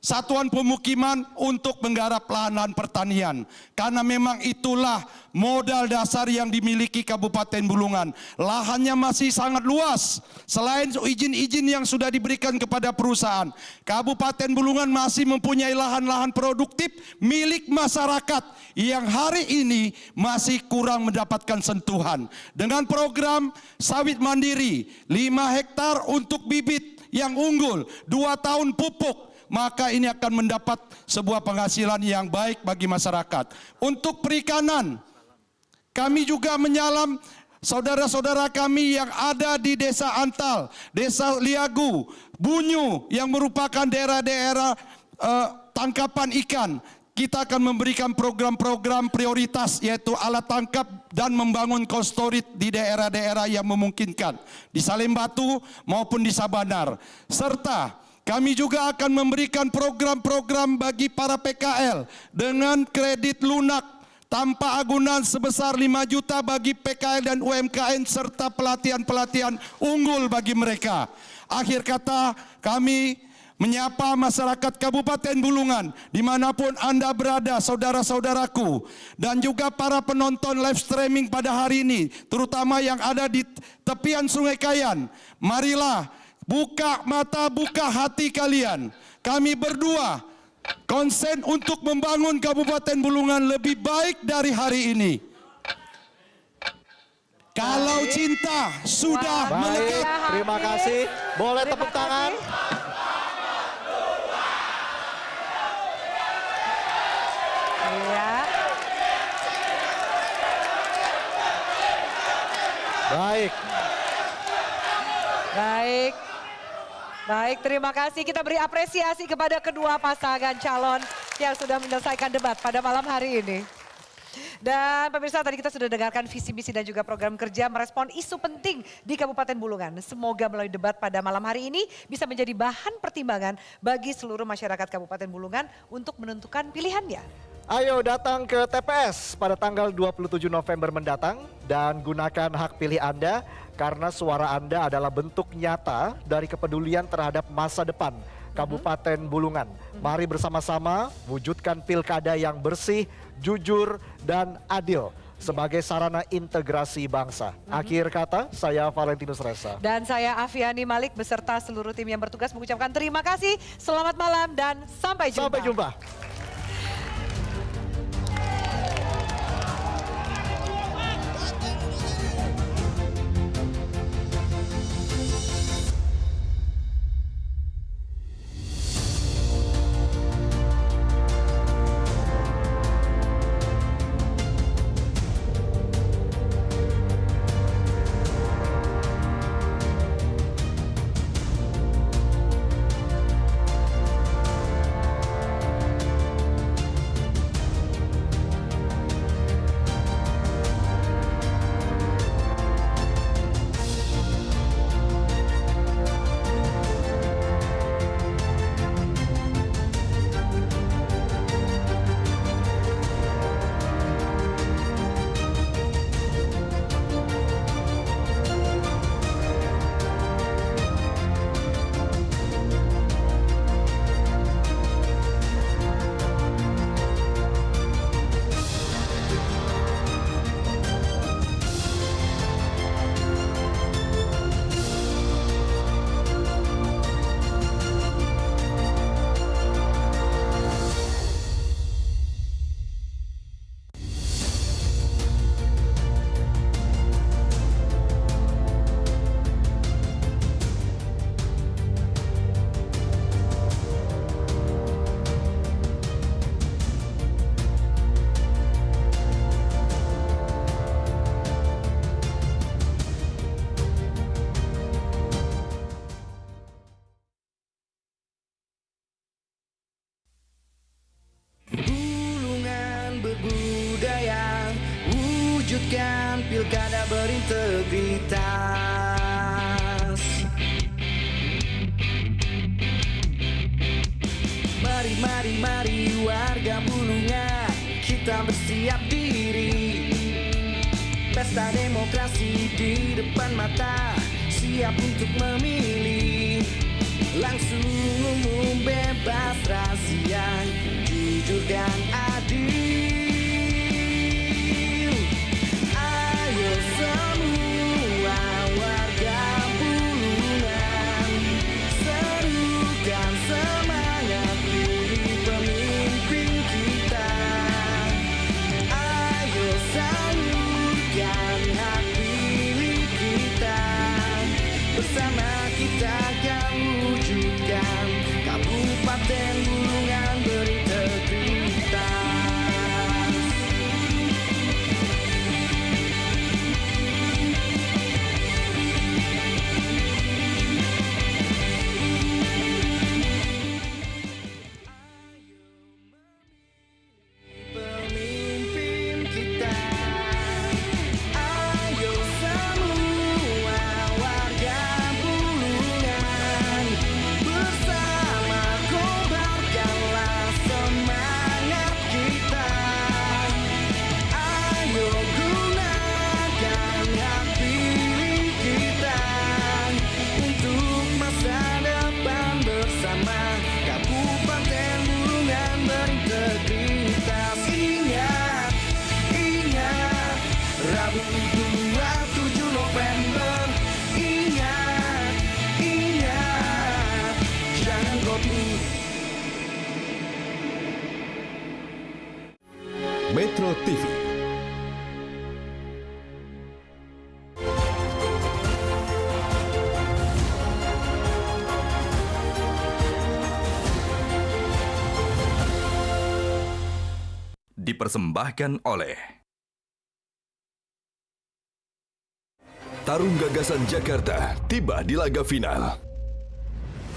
satuan pemukiman untuk menggarap lahan pertanian. Karena memang itulah modal dasar yang dimiliki Kabupaten Bulungan. Lahannya masih sangat luas. Selain izin-izin yang sudah diberikan kepada perusahaan, Kabupaten Bulungan masih mempunyai lahan-lahan produktif milik masyarakat yang hari ini masih kurang mendapatkan sentuhan. Dengan program sawit mandiri, 5 hektar untuk bibit yang unggul, 2 tahun pupuk, maka ini akan mendapat sebuah penghasilan yang baik bagi masyarakat. Untuk perikanan, kami juga menyalam saudara-saudara kami yang ada di Desa Antal, Desa Liagu, Bunyu yang merupakan daerah-daerah tangkapan ikan. Kita akan memberikan program-program prioritas yaitu alat tangkap dan membangun cold storage di daerah-daerah yang memungkinkan. Di Salembatu maupun di Sabanar. Serta kami juga akan memberikan program-program bagi para PKL dengan kredit lunak tanpa agunan sebesar 5 juta bagi PKL dan UMKM serta pelatihan-pelatihan unggul bagi mereka. Akhir kata, kami menyapa masyarakat Kabupaten Bulungan dimanapun Anda berada, saudara-saudaraku, dan juga para penonton live streaming pada hari ini, terutama yang ada di tepian Sungai Kayan. Marilah buka mata, buka hati kalian. Kami berdua konsen untuk membangun Kabupaten Bulungan lebih baik dari hari ini. Kalau cinta sudah melekat. Terima kasih. Boleh tepuk tangan. Iya. Baik. Baik. Baik, terima kasih. Kita beri apresiasi kepada kedua pasangan calon yang sudah menyelesaikan debat pada malam hari ini. Dan pemirsa, tadi kita sudah dengarkan visi misi dan juga program kerja merespon isu penting di Kabupaten Bulungan. Semoga melalui debat pada malam hari ini bisa menjadi bahan pertimbangan bagi seluruh masyarakat Kabupaten Bulungan untuk menentukan pilihannya. Ayo datang ke TPS pada tanggal 27 November mendatang dan gunakan hak pilih Anda karena suara Anda adalah bentuk nyata dari kepedulian terhadap masa depan Kabupaten Bulungan. Mari bersama-sama wujudkan pilkada yang bersih, jujur, dan adil sebagai sarana integrasi bangsa. Akhir kata, saya Valentinus Reza. Dan saya Afiani Malik beserta seluruh tim yang bertugas mengucapkan terima kasih, selamat malam, dan sampai jumpa. Sampai jumpa. berbudaya, wujudkan pilkada berintegritas. Mari, mari, mari warga Bulungan, kita bersiap diri. Pesta demokrasi di depan mata, siap untuk memilih. Langsung, umum, bebas, rahasia, jujur dan adil. Ayo semua warga Bulungan, serukan semangat pilih pemimpin kita. Ayo salurkan hak pilih kita, bersama kita akan wujudkan Kabupaten Bulungan berintegritas. Pemimpin kita, ayo semua warga Bulungan, bersama kobarkanlah semangat kita. Ayo gunakan hak pilih kita untuk masa depan bersama Kabupaten Bulungan berintegritas. Ingat, ingat, Rabu 27 November. Ingat, ingat, jangan golput. Metro TV. dipersembahkan oleh Tarung Gagasan Jakarta tiba di laga final.